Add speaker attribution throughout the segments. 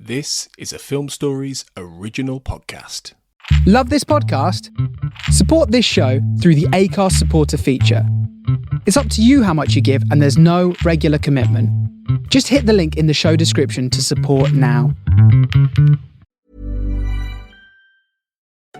Speaker 1: This is a Film Stories original podcast.
Speaker 2: Love this podcast? Support this show through the Acast supporter feature. It's up to you how much you give, and there's no regular commitment. Just hit the link in the show description to support now.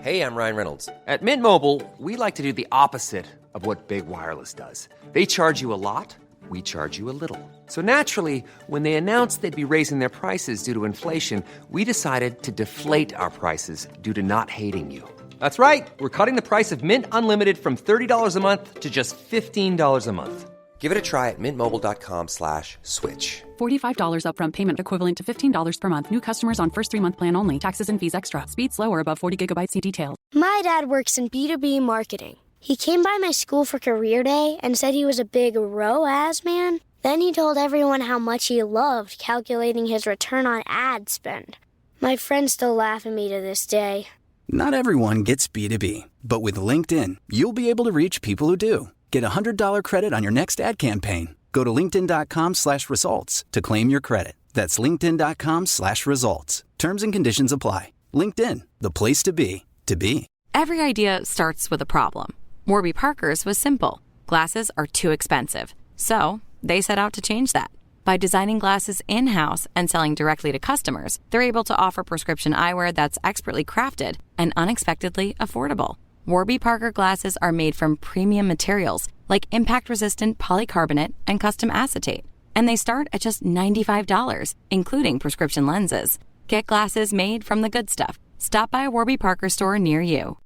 Speaker 3: Hey, I'm Ryan Reynolds. At Mint Mobile, we like to do the opposite of what Big Wireless does. They charge you a lot, we charge you a little. So naturally, when they announced they'd be raising their prices due to inflation, we decided to deflate our prices due to not hating you. That's right. We're cutting the price of Mint Unlimited from $30 a month to just $15 a month. Give it a try at mintmobile.com/switch.
Speaker 4: $45 upfront payment equivalent to $15 per month. New customers on first 3-month plan only. Taxes and fees extra. Speed slower above 40 gigabytes. See details.
Speaker 5: My dad works in B2B marketing. He came by my school for career day and said he was a big ROAS man. Then he told everyone how much he loved calculating his return on ad spend. My friends still laugh at me to this day.
Speaker 6: Not everyone gets B2B, but with LinkedIn, you'll be able to reach people who do. Get a $100 credit on your next ad campaign. Go to linkedin.com/results to claim your credit. That's linkedin.com/results. Terms and conditions apply. LinkedIn, the place to be, to be.
Speaker 7: Every idea starts with a problem. Warby Parker's was simple. Glasses are too expensive. So they set out to change that. By designing glasses in-house and selling directly to customers, they're able to offer prescription eyewear that's expertly crafted and unexpectedly affordable. Warby Parker glasses are made from premium materials like impact-resistant polycarbonate and custom acetate. And they start at just $95, including prescription lenses. Get glasses made from the good stuff. Stop by a Warby Parker store near you.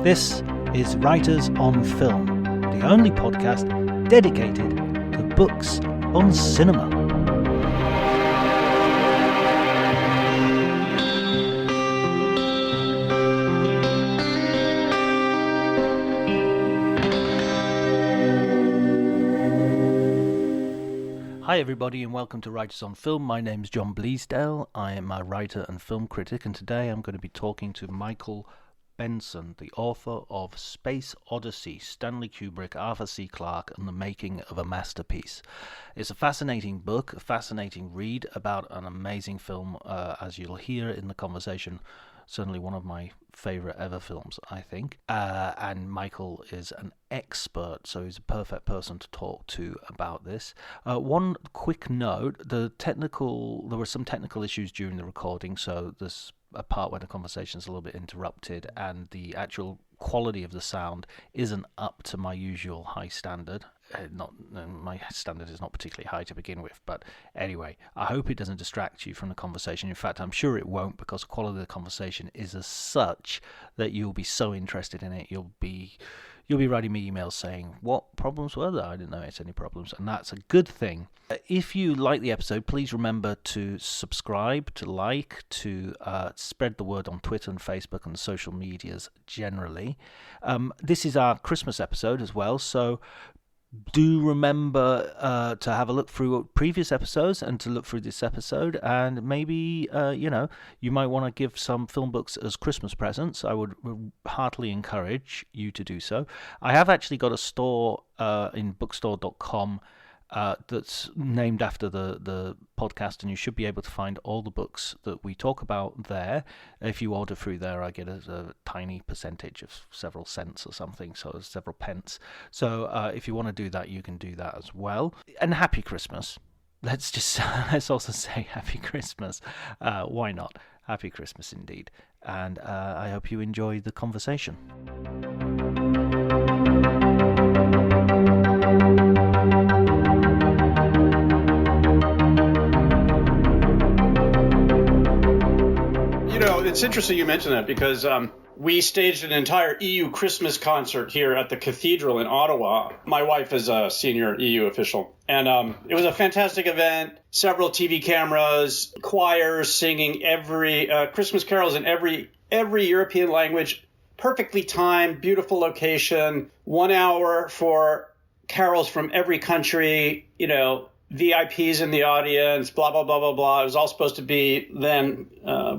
Speaker 8: This is Writers on Film, the only podcast dedicated to books on cinema. Hi everybody and welcome to Writers on Film. My name's John Bleasdale. I am a writer and film critic, and today I'm going to be talking to Michael Benson, the author of Space Odyssey, Stanley Kubrick, Arthur C. Clarke, and the Making of a Masterpiece. It's a fascinating book, a fascinating read about an amazing film, as you'll hear in the conversation. Certainly one of my favourite ever films, I think. And Michael is an expert, so he's a perfect person to talk to about this. One quick note, there were some technical issues during the recording, so there's a part where the conversation is a little bit interrupted and the actual quality of the sound isn't up to my usual high standard. My standard is not particularly high to begin with, but anyway, I hope it doesn't distract you from the conversation. In fact, I'm sure it won't, because the quality of the conversation is as such that you'll be so interested in it. You'll be writing me emails saying, what problems were there? I didn't notice any problems, and that's a good thing. If you like the episode, please remember to subscribe, to like, to spread the word on Twitter and Facebook and social medias generally. This is our Christmas episode as well, so do remember to have a look through previous episodes and to look through this episode, and maybe you might want to give some film books as Christmas presents. I would heartily encourage you to do so. I have actually got a store in bookstore.com that's named after the podcast, and you should be able to find all the books that we talk about there. If you order through there, I get a tiny percentage of several cents or something, so several pence. So if you want to do that, you can do that as well. And happy Christmas. Let's also say happy Christmas. Why not? Happy Christmas indeed. And I hope you enjoy the conversation.
Speaker 9: It's interesting you mention that because we staged an entire EU Christmas concert here at the Cathedral in Ottawa. My wife is a senior EU official, and it was a fantastic event. Several TV cameras, choirs singing every Christmas carols in every European language. Perfectly timed, beautiful location. 1 hour for carols from every country. VIPs in the audience, blah, blah, blah, blah, blah. It was all supposed to be then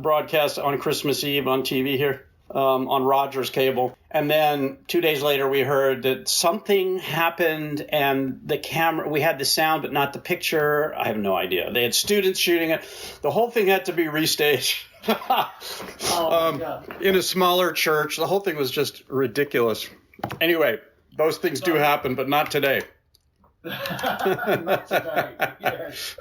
Speaker 9: broadcast on Christmas Eve on TV here. on Rogers Cable. And then 2 days later, we heard that something happened and the camera, we had the sound, but not the picture. I have no idea. They had students shooting it. The whole thing had to be restaged. In a smaller church. The whole thing was just ridiculous. Anyway, those things do happen, but not today.
Speaker 10: Not today. Yes.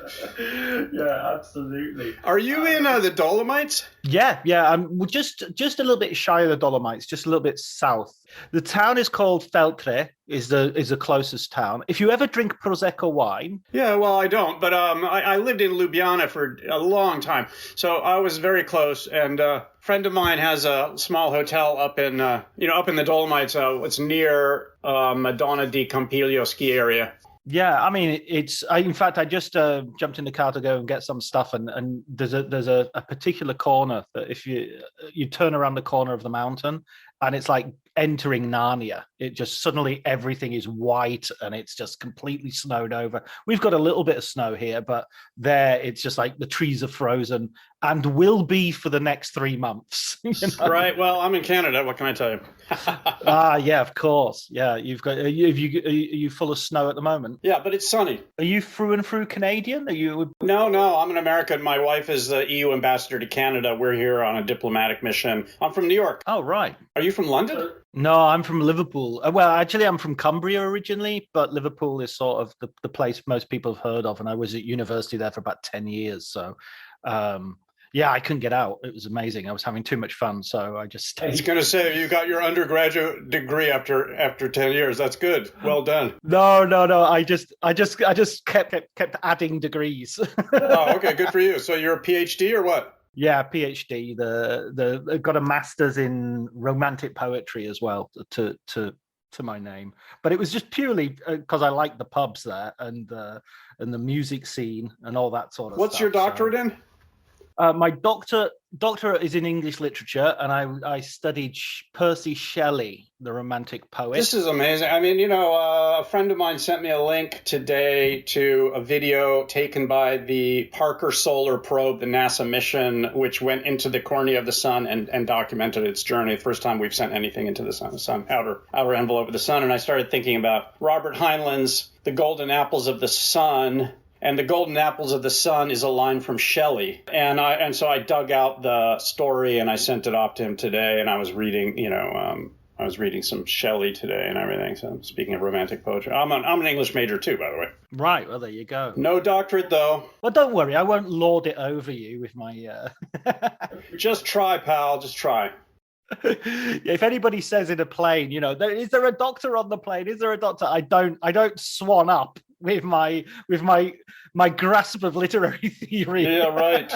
Speaker 10: Yeah, absolutely.
Speaker 9: Are you in the Dolomites?
Speaker 8: Yeah. I'm just a little bit shy of the Dolomites, just a little bit south. The town is called Feltre, is the closest town. If you ever drink Prosecco wine.
Speaker 9: Yeah, well, I don't, but I lived in Ljubljana for a long time, so I was very close. And a friend of mine has a small hotel up in the Dolomites. It's near Madonna di Campiglio ski area.
Speaker 8: Yeah, I mean, in fact, I just jumped in the car to go and get some stuff, and there's a particular corner that if you turn around the corner of the mountain, and it's like entering Narnia. It just suddenly everything is white and it's just completely snowed over. We've got a little bit of snow here, but there it's just like the trees are frozen and will be for the next 3 months. You know?
Speaker 9: Right. Well, I'm in Canada. What can I tell you?
Speaker 8: Yeah, of course. Yeah, you've got. Are you full of snow at the moment?
Speaker 9: Yeah, but it's sunny.
Speaker 8: Are you through and through Canadian? Are you?
Speaker 9: No. I'm an American. My wife is the EU ambassador to Canada. We're here on a diplomatic mission. I'm from New York.
Speaker 8: Oh, right.
Speaker 9: Are you from London?
Speaker 8: No, I'm from Liverpool. Well, actually, I'm from Cumbria originally, but Liverpool is sort of the place most people have heard of, and I was at university there for about 10 years. So, yeah, I couldn't get out. It was amazing. I was having too much fun, so I just stayed.
Speaker 9: I was going to say, you got your undergraduate degree after 10 years. That's good. Well done.
Speaker 8: No. I just kept adding degrees.
Speaker 9: Oh, okay. Good for you. So you're a PhD or what?
Speaker 8: Yeah, PhD. The got a master's in romantic poetry as well to my name, but it was just purely because I liked the pubs there and the music scene and all that sort of stuff.
Speaker 9: What's your doctorate in?
Speaker 8: My doctorate is in English literature, and I studied Percy Shelley, the Romantic poet.
Speaker 9: This is amazing. I mean, a friend of mine sent me a link today to a video taken by the Parker Solar Probe, the NASA mission, which went into the cornea of the sun and documented its journey. The first time we've sent anything into the sun, outer envelope of the sun. And I started thinking about Robert Heinlein's The Golden Apples of the Sun. And the Golden Apples of the Sun is a line from Shelley. And so I dug out the story and I sent it off to him today. And I was reading, I was reading some Shelley today and everything. So speaking of romantic poetry, I'm an English major too, by the way.
Speaker 8: Right. Well, there you go.
Speaker 9: No doctorate though.
Speaker 8: Well, don't worry. I won't lord it over you with my.
Speaker 9: Just try, pal. Just try.
Speaker 8: If anybody says in a plane, is there a doctor on the plane? Is there a doctor? I don't swan up with my grasp of literary theory.
Speaker 9: Yeah, right.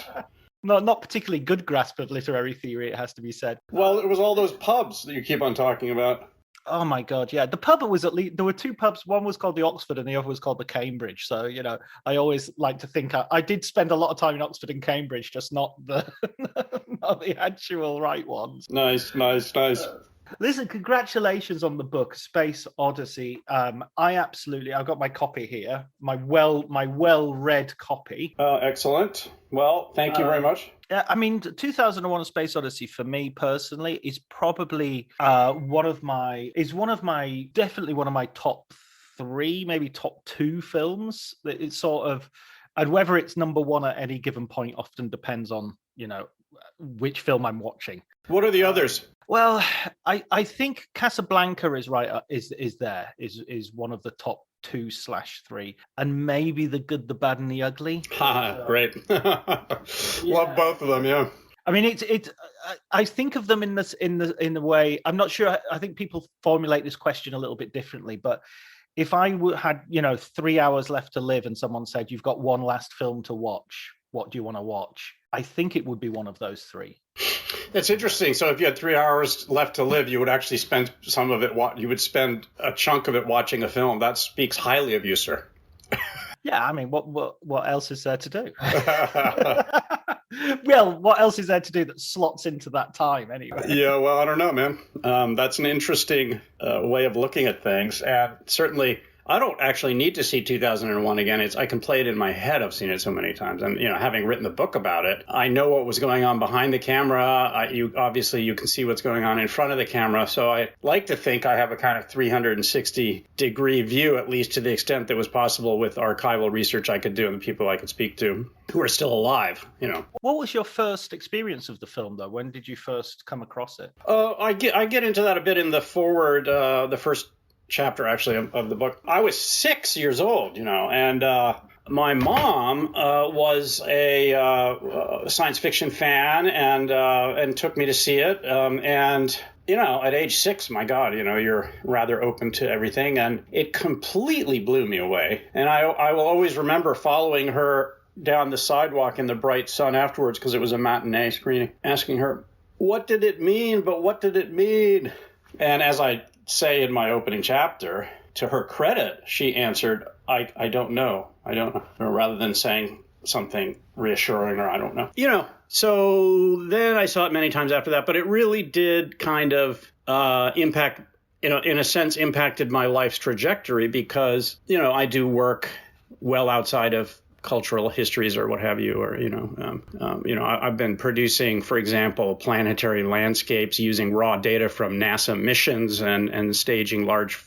Speaker 8: Not particularly good grasp of literary theory, it has to be said.
Speaker 9: Well, it was all those pubs that you keep on talking about.
Speaker 8: Oh my God, yeah. The pub was there were two pubs. One was called the Oxford and the other was called the Cambridge. So, I always like to think I did spend a lot of time in Oxford and Cambridge, just not the not the actual right ones.
Speaker 9: Nice.
Speaker 8: Listen, congratulations on the book, Space Odyssey. I've got my copy here, my well-read copy.
Speaker 9: Excellent. Well, thank you very much.
Speaker 8: Yeah, I mean, 2001: A Space Odyssey for me personally is probably definitely one of my top 3, maybe top 2 films. It's sort of, and whether it's number 1 at any given point often depends on which film I'm watching.
Speaker 9: What are the others?
Speaker 8: Well, I think Casablanca is right. Is one of the top 2/3, and maybe The Good, the Bad, and the Ugly.
Speaker 9: Great. Love both of them. Yeah.
Speaker 8: I mean, it's. I think of them in the way. I'm not sure. I think people formulate this question a little bit differently, but if I had 3 hours left to live, and someone said you've got one last film to watch, what do you want to watch? I think it would be one of those 3.
Speaker 9: That's interesting. So if you had 3 hours left to live, you would actually spend some of it. You would spend a chunk of it watching a film. That speaks highly of you, sir.
Speaker 8: Yeah, I mean, what else is there to do? Well, what else is there to do that slots into that time anyway?
Speaker 9: Yeah, well, I don't know, man. That's an interesting way of looking at things, and certainly I don't actually need to see 2001 again. I can play it in my head. I've seen it so many times. And, having written the book about it, I know what was going on behind the camera. You can see what's going on in front of the camera. So I like to think I have a kind of 360-degree view, at least to the extent that was possible with archival research I could do and the people I could speak to who are still alive,
Speaker 8: What was your first experience of the film, though? When did you first come across it?
Speaker 9: I get into that a bit in the foreword, the first chapter, actually, of the book. I was 6 years old, and my mom was a science fiction fan and took me to see it. At age 6, my God, you're rather open to everything. And it completely blew me away. And I will always remember following her down the sidewalk in the bright sun afterwards, because it was a matinee screening, asking her, what did it mean? But what did it mean? And as I say in my opening chapter, to her credit, she answered, I don't know. I don't know, rather than saying something reassuring or I don't know. So then I saw it many times after that, but it really did kind of impact, in a sense, impacted my life's trajectory because, I do work well outside of cultural histories or what have you, or, I've been producing, for example, planetary landscapes using raw data from NASA missions and staging large,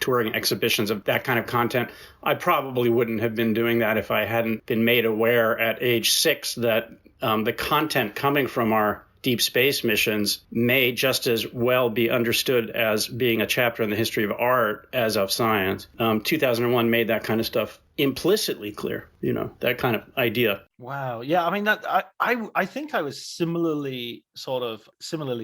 Speaker 9: touring exhibitions of that kind of content. I probably wouldn't have been doing that if I hadn't been made aware at age 6 that the content coming from our deep space missions may just as well be understood as being a chapter in the history of art as of science. 2001 made that kind of stuff implicitly clear, that kind of idea.
Speaker 8: Wow. Yeah. I mean, I think I was similarly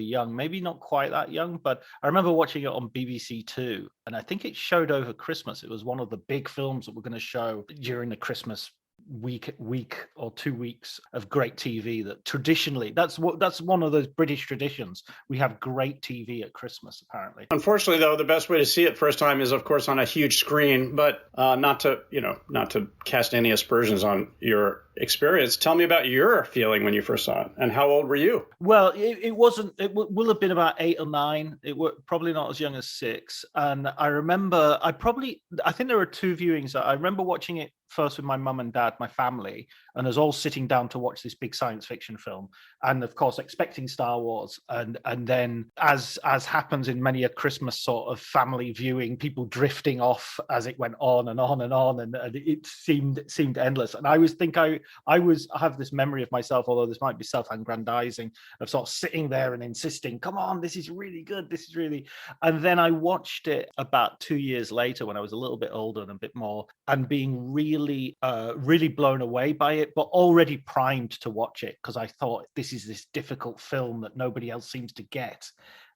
Speaker 8: young, maybe not quite that young, but I remember watching it on BBC Two, and I think it showed over Christmas. It was one of the big films that were going to show during the Christmas week or 2 weeks of great TV. That traditionally, that's one of those British traditions. We have great TV at Christmas, apparently.
Speaker 9: Unfortunately, though, the best way to see it first time is, of course, on a huge screen. But not to cast any aspersions on your experience. Tell me about your feeling when you first saw it, and how old were you?
Speaker 8: Well, it wasn't. It will have been about 8 or 9. It were probably not as young as 6. And I remember, I think there were 2 viewings. I remember watching it first with my mum and dad, my family, and us all sitting down to watch this big science fiction film, and of course expecting Star Wars, and then as happens in many a Christmas sort of family viewing, people drifting off as it went on and on and on, and it seemed endless. And I have this memory of myself, although this might be self-aggrandizing, of sort of sitting there and insisting, come on, this is really good, and then I watched it about 2 years later when I was a little bit older and a bit more, and being really blown away by it, but already primed to watch it, because I thought, this is this difficult film that nobody else seems to get,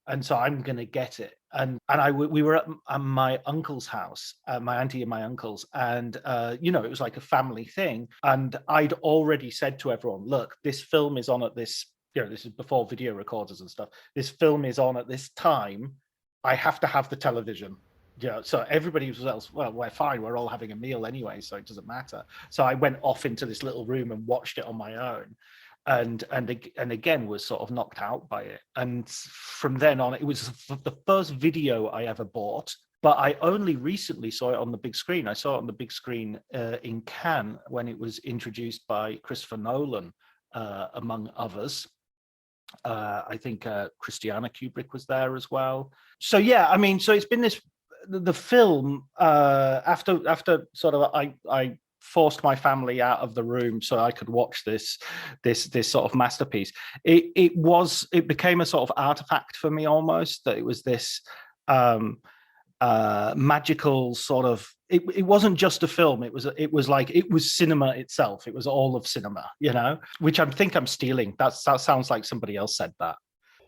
Speaker 8: and so I'm going to get it. And we were at my uncle's house, my auntie and my uncle's, and it was like a family thing. And I'd already said to everyone, look, this film is on at this, this is before video recorders and stuff. This film is on at this time. I have to have the television. So everybody was else, well, we're fine. We're all having a meal anyway, so it doesn't matter. So I went off into this little room and watched it on my own, and again was sort of knocked out by it. And from then on, it was the first video I ever bought. But I only recently saw it on the big screen. I saw it on the big screen in Cannes when it was introduced by Christopher Nolan, among others. I think Stanley Kubrick was there as well. So yeah, I mean, so it's been this. The film, after sort of I forced my family out of the room so I could watch this sort of masterpiece. It became a sort of artifact for me almost, that it was this magical sort of. It wasn't just a film. It was cinema itself. It was all of cinema, which I think I'm stealing. That sounds like somebody else said that.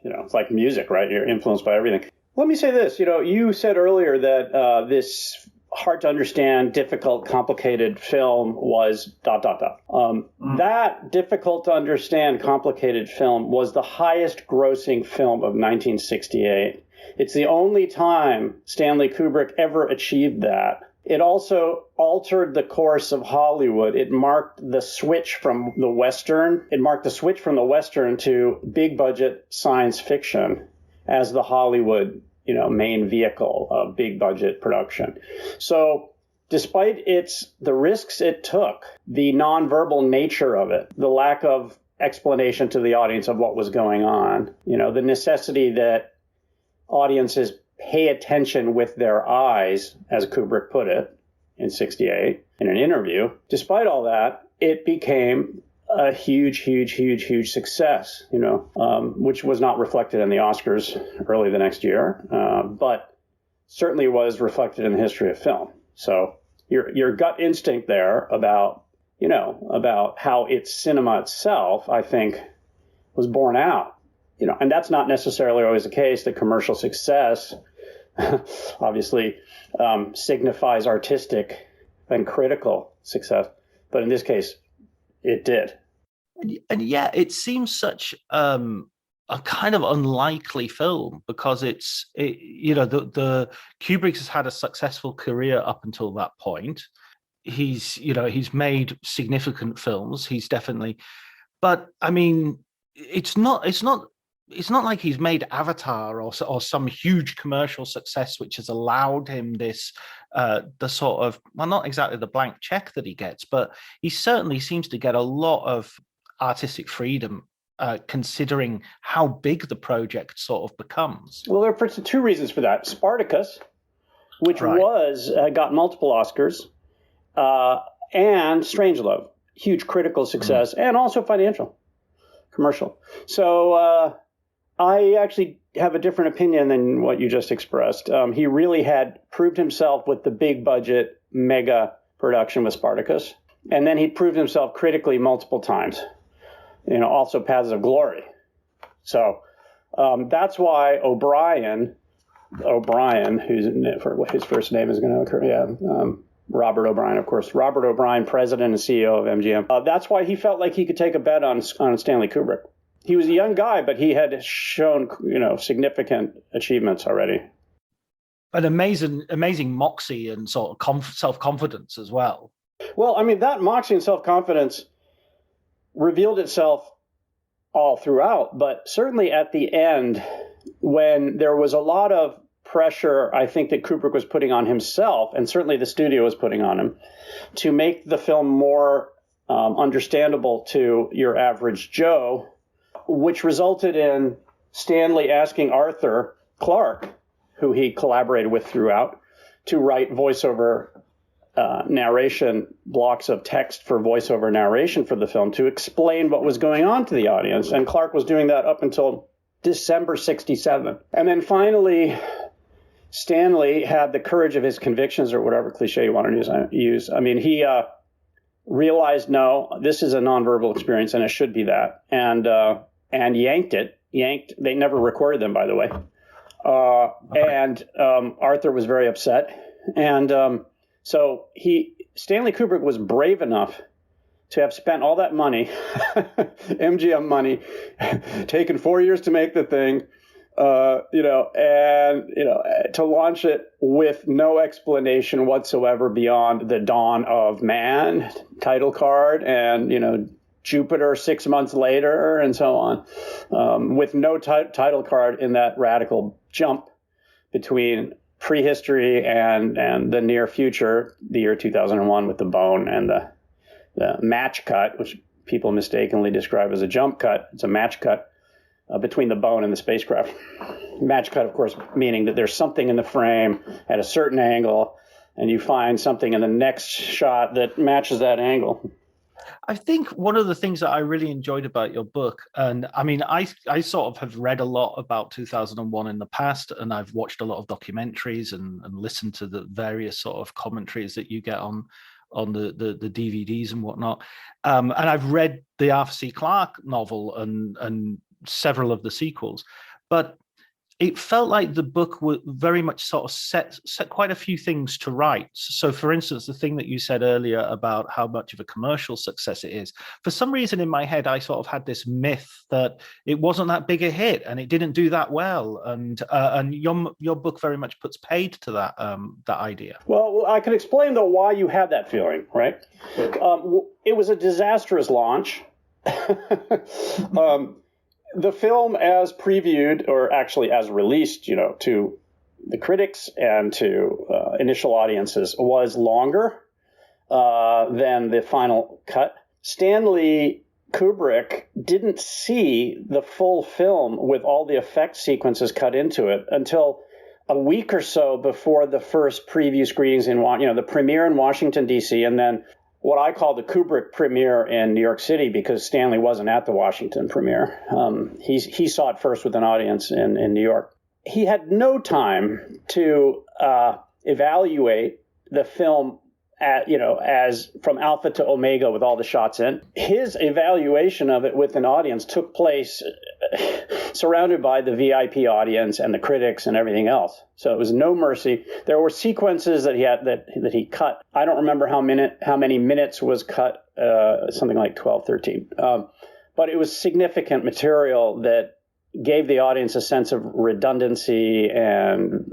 Speaker 9: It's like music, right? You're influenced by everything. Let me say this, you said earlier that this hard to understand, difficult, complicated film was ... That difficult to understand, complicated film was the highest grossing film of 1968. It's the only time Stanley Kubrick ever achieved that. It also altered the course of Hollywood. It marked the switch from the Western. To big budget science fiction as the Hollywood main vehicle of big budget production. So despite the risks it took, the nonverbal nature of it, the lack of explanation to the audience of what was going on, the necessity that audiences pay attention with their eyes, as Kubrick put it in '68 in an interview, despite all that, it became a huge success, which was not reflected in the Oscars early the next year, but certainly was reflected in the history of film. So your gut instinct there about how it's cinema itself, I think, was borne out. And that's not necessarily always the case. The commercial success obviously signifies artistic and critical success, but in this case, it did.
Speaker 8: And yeah, it seems such a kind of unlikely film because the Kubrick has had a successful career up until that point. He's made significant films. He's definitely, but I mean, it's not like he's made Avatar or some huge commercial success which has allowed him this the sort of, well, not exactly the blank check that he gets, but he certainly seems to get a lot of artistic freedom considering how big the project sort of becomes.
Speaker 9: Well, there are two reasons for that. Spartacus, which got multiple Oscars, and Strangelove, huge critical success and also financial, commercial. So I actually have a different opinion than what you just expressed. He really had proved himself with the big budget mega production with Spartacus, and then he proved himself critically multiple times. Also Paths of Glory. So that's why O'Brien, his first name is going to occur, Robert O'Brien, of course. Robert O'Brien, president and CEO of MGM. That's why he felt like he could take a bet on Stanley Kubrick. He was a young guy, but he had shown, significant achievements already.
Speaker 8: An amazing moxie and sort of self-confidence as well.
Speaker 9: Well, I mean, that moxie and self-confidence revealed itself all throughout, but certainly at the end, when there was a lot of pressure, I think, that Kubrick was putting on himself, and certainly the studio was putting on him, to make the film more understandable to your average Joe, which resulted in Stanley asking Arthur Clarke, who he collaborated with throughout, to write voiceover narration blocks of text for voiceover narration for the film to explain what was going on to the audience. And Clarke was doing that up until December 1967. And then finally, Stanley had the courage of his convictions, or whatever cliche you want to use. I mean, he realized, no, this is a nonverbal experience and it should be that. And yanked. They never recorded them, by the way. And Arthur was very upset. And so Stanley Kubrick was brave enough to have spent all that money, MGM money, taken 4 years to make the thing, to launch it with no explanation whatsoever beyond the dawn of man title card and, Jupiter 6 months later and so on, with no title card in that radical jump between prehistory and the near future, the year 2001, with the bone and the match cut, which people mistakenly describe as a jump cut. It's a match cut between the bone and the spacecraft. Match cut, of course, meaning that there's something in the frame at a certain angle, and you find something in the next shot that matches that angle.
Speaker 8: I think one of the things that I really enjoyed about your book, and I mean, I sort of have read a lot about 2001 in the past, and I've watched a lot of documentaries and listened to the various sort of commentaries that you get on the DVDs and whatnot. And I've read the Arthur C. Clarke novel and several of the sequels, but it felt like the book would very much sort of set quite a few things to rights. So, for instance, the thing that you said earlier about how much of a commercial success it is, for some reason in my head, I sort of had this myth that it wasn't that big a hit and it didn't do that well. And your book very much puts paid to that idea.
Speaker 9: Well, I can explain, though, why you had that feeling, right? It was a disastrous launch. The film, as previewed, or actually as released, to the critics and to initial audiences was longer than the final cut. Stanley Kubrick didn't see the full film with all the effect sequences cut into it until a week or so before the first preview screenings in, the premiere in Washington, D.C., and then what I call the Kubrick premiere in New York City, because Stanley wasn't at the Washington premiere. He saw it first with an audience in New York. He had no time to evaluate the film as from alpha to omega with all the shots in. His evaluation of it with an audience took place surrounded by the VIP audience and the critics and everything else. So it was no mercy. There were sequences that he had that he cut. I don't remember how many minutes was cut, something like 12, 13. But it was significant material that gave the audience a sense of redundancy and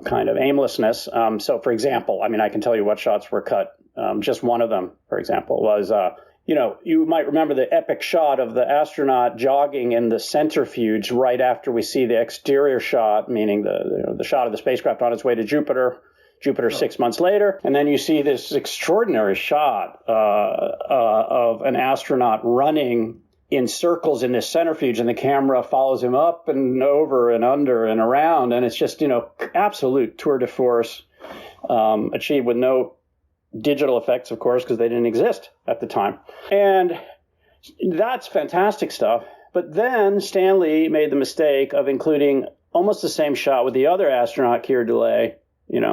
Speaker 9: kind of aimlessness. So, for example, I can tell you what shots were cut. Just one of them, for example, was, you might remember the epic shot of the astronaut jogging in the centrifuge right after we see the exterior shot, meaning the shot of the spacecraft on its way to Jupiter 6 months later. And then you see this extraordinary shot of an astronaut running in circles in this centrifuge, and the camera follows him up and over and under and around. And it's just, absolute tour de force, achieved with no digital effects, of course, because they didn't exist at the time. And that's fantastic stuff. But then Stanley made the mistake of including almost the same shot with the other astronaut, Keir Dullea.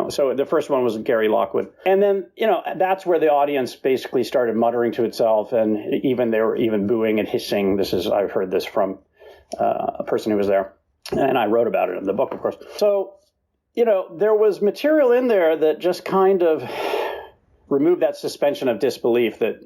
Speaker 9: So the first one was Gary Lockwood. And then, that's where the audience basically started muttering to itself, and they were even booing and hissing. I've heard this from a person who was there, and I wrote about it in the book, of course. So, there was material in there that just kind of removed that suspension of disbelief that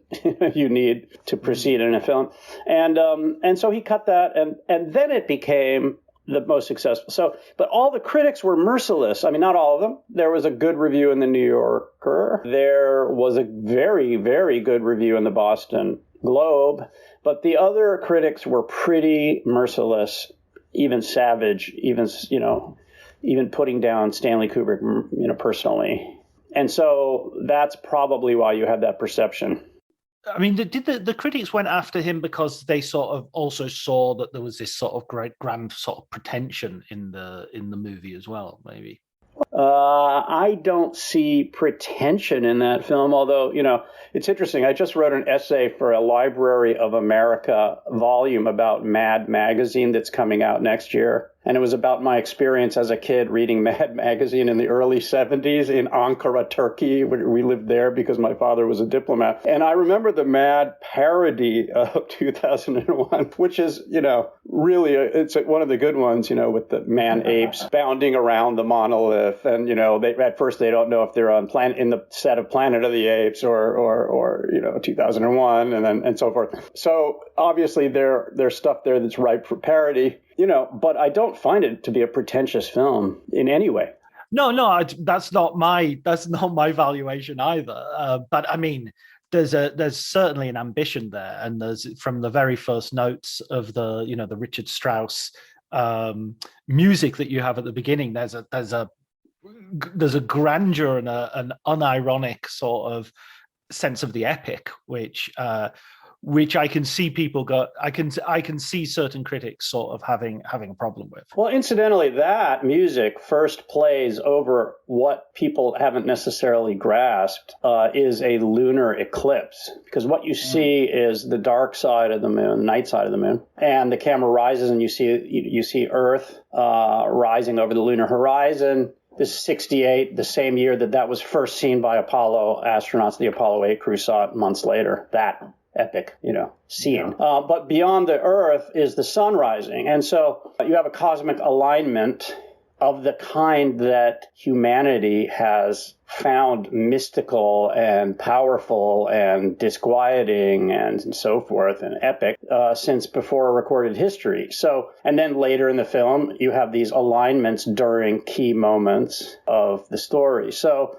Speaker 9: you need to proceed in a film. And so he cut that, and then it became the most successful. So, but all the critics were merciless. Not all of them. There was a good review in the New Yorker. There was a very, very good review in the Boston Globe. But the other critics were pretty merciless, even savage, even putting down Stanley Kubrick, personally. And so that's probably why you have that perception.
Speaker 8: Did the critics went after him because they sort of also saw that there was this sort of great grand sort of pretension in the movie as well, maybe?
Speaker 9: I don't see pretension in that film, although, it's interesting. I just wrote an essay for a Library of America volume about Mad magazine that's coming out next year. And it was about my experience as a kid reading Mad magazine in the early 70s in Ankara, Turkey. We lived there because my father was a diplomat. And I remember the Mad parody of 2001, which is, really, it's one of the good ones, with the man apes bounding around the monolith. And, at first they don't know if they're in the set of Planet of the Apes or 2001 and so forth. So obviously there's stuff there that's ripe for parody. But I don't find it to be a pretentious film in any way.
Speaker 8: No, that's not my valuation either. But there's certainly an ambition there, and there's from the very first notes of the Richard Strauss music that you have at the beginning. There's a grandeur and an unironic sort of sense of the epic, which I can see people I can see certain critics sort of having a problem with.
Speaker 9: Well, incidentally, that music first plays over what people haven't necessarily grasped is a lunar eclipse, because what you see is the dark side of the moon, the night side of the moon, and the camera rises and you see Earth rising over the lunar horizon. This is 68, the same year that was first seen by Apollo astronauts. The Apollo 8 crew saw it months later. That epic, scene. But beyond the Earth is the sun rising. And so you have a cosmic alignment of the kind that humanity has found mystical and powerful and disquieting and so forth and epic since before recorded history. So, and then later in the film, you have these alignments during key moments of the story. So,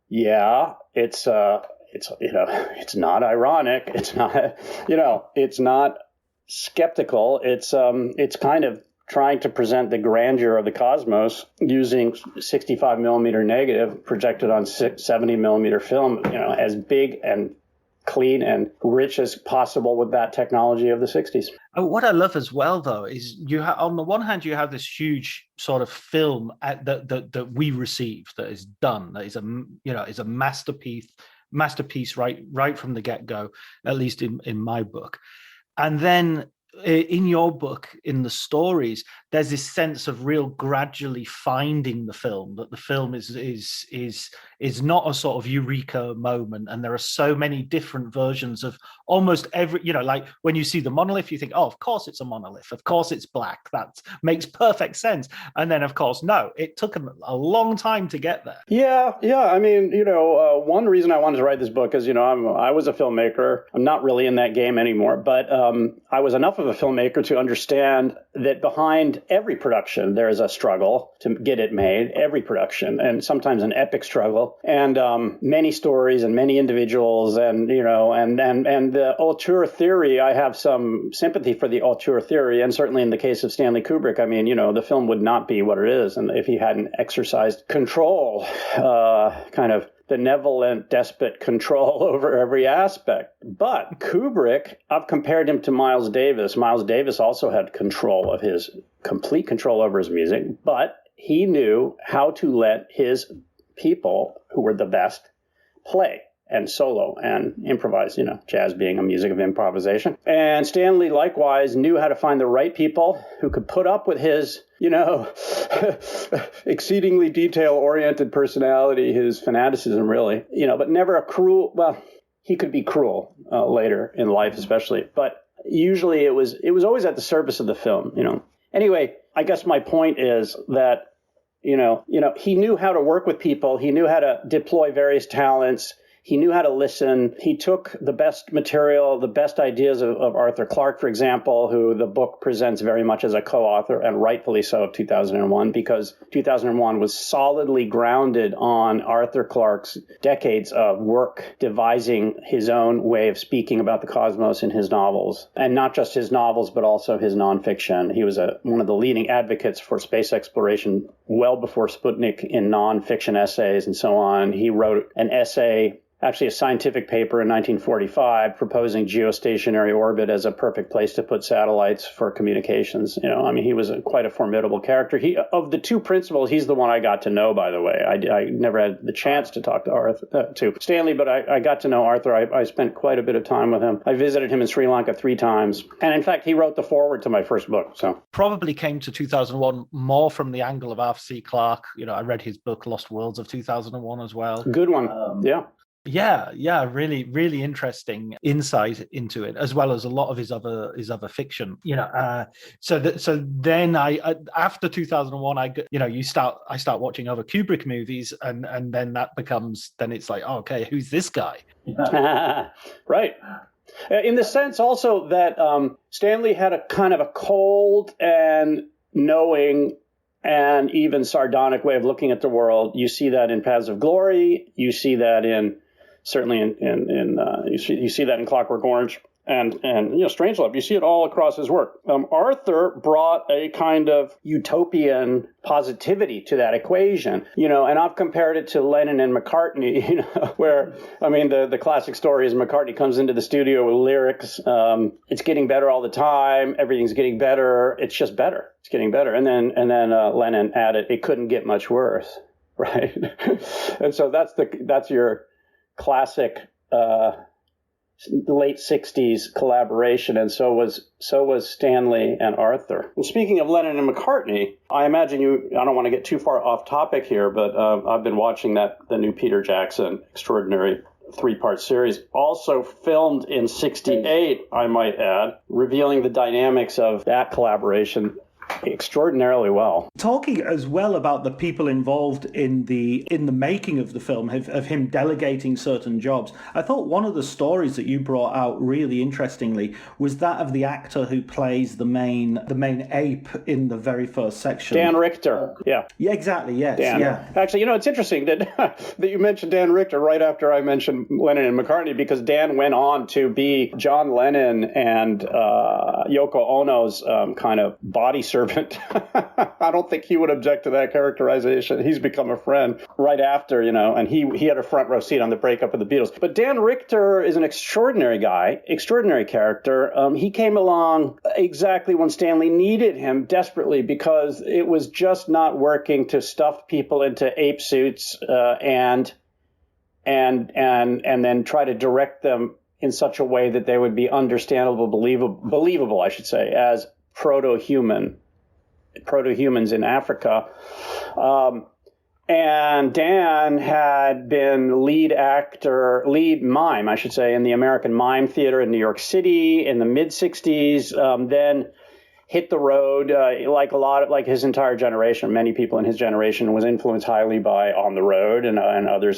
Speaker 9: yeah, it's not ironic. It's not, it's not skeptical. It's kind of trying to present the grandeur of the cosmos using 65 millimeter negative projected on 70 millimeter film, as big and clean and rich as possible with that technology of the 60s.
Speaker 8: What I love as well, though, is on the one hand, you have this huge sort of film that we receive that is done, that is a masterpiece right from the get-go, at least in my book. And then in your book, in the stories, there's this sense of real gradually finding the film, that the film is not a sort of eureka moment, and there are so many different versions of almost every, like when you see the monolith, you think, oh, of course it's a monolith, of course it's black, that makes perfect sense. And then, of course, no, it took a long time to get there.
Speaker 9: Yeah. I mean, one reason I wanted to write this book is, I was a filmmaker. I'm not really in that game anymore, but I was enough of a filmmaker to understand that behind every production, there is a struggle to get it made, every production, and sometimes an epic struggle, and many stories and many individuals, and the auteur theory. I have some sympathy for the auteur theory, and certainly in the case of Stanley Kubrick, I mean, the film would not be what it is, and if he hadn't exercised control, kind of benevolent despot control over every aspect. But Kubrick, I've compared him to Miles Davis. Miles Davis also had complete control over his music, but he knew how to let his people, who were the best, play and solo and improvise, jazz being a music of improvisation. And Stanley likewise knew how to find the right people who could put up with his, exceedingly detail-oriented personality, his fanaticism, really, but never a cruel, well, he could be cruel later in life, especially, but usually it was always at the service of the film, Anyway, I guess my point is that, he knew how to work with people. He knew how to deploy various talents. He knew how to listen. He took the best material, the best ideas of Arthur Clarke, for example, who the book presents very much as a co-author, and rightfully so, of 2001, because 2001 was solidly grounded on Arthur Clarke's decades of work devising his own way of speaking about the cosmos in his novels. And not just his novels, but also his nonfiction. He was one of the leading advocates for space exploration well before Sputnik in nonfiction essays and so on. He wrote an essay, actually a scientific paper in 1945 proposing geostationary orbit as a perfect place to put satellites for communications. He was quite a formidable character. Of the two principals, he's the one I got to know, by the way. I never had the chance to talk to Stanley, but I got to know Arthur. I spent quite a bit of time with him. I visited him in Sri Lanka 3 times. And in fact, he wrote the foreword to my first book. So
Speaker 8: probably came to 2001 more from the angle of Arthur C. Clarke. I read his book, Lost Worlds of 2001 as well.
Speaker 9: Good one.
Speaker 8: Yeah, really, really interesting insight into it, as well as a lot of his other fiction. So then after 2001, I start watching other Kubrick movies, and then that becomes, then it's like, oh, okay, who's this guy?
Speaker 9: Right. In the sense also that Stanley had a kind of a cold and knowing and even sardonic way of looking at the world. You see that in Paths of Glory. You see that certainly you see that in Clockwork Orange and Strangelove. You see it all across his work. Arthur brought a kind of utopian positivity to that equation, and I've compared it to Lennon and McCartney, where, the classic story is McCartney comes into the studio with lyrics. It's getting better all the time. Everything's getting better. It's just better. It's getting better. And then Lennon added, it couldn't get much worse. Right. And so that's your classic late 60s collaboration, and so was Stanley and Arthur. And speaking of Lennon and McCartney, I imagine I don't want to get too far off topic here, but I've been watching the new Peter Jackson extraordinary 3-part series, also filmed in 68, I might add, revealing the dynamics of that collaboration extraordinarily well.
Speaker 11: Talking as well about the people involved in the making of the film, of him delegating certain jobs. I thought one of the stories that you brought out really interestingly was that of the actor who plays the main ape in the very first section.
Speaker 9: Dan Richter. Yeah,
Speaker 11: exactly. Yes.
Speaker 9: Dan.
Speaker 11: Yeah.
Speaker 9: Actually, it's interesting that you mentioned Dan Richter right after I mentioned Lennon and McCartney, because Dan went on to be John Lennon and Yoko Ono's kind of body surgeon servant. I don't think he would object to that characterization. He's become a friend right after, and he had a front row seat on the breakup of the Beatles. But Dan Richter is an extraordinary guy, extraordinary character. He came along exactly when Stanley needed him desperately, because it was just not working to stuff people into ape suits and then try to direct them in such a way that they would be understandable, believable, I should say, as proto-humans in Africa. And Dan had been lead mime, I should say, in the American Mime Theater in New York City in the mid-'60s, then hit the road, like his entire generation, many people in his generation, was influenced highly by On the Road and other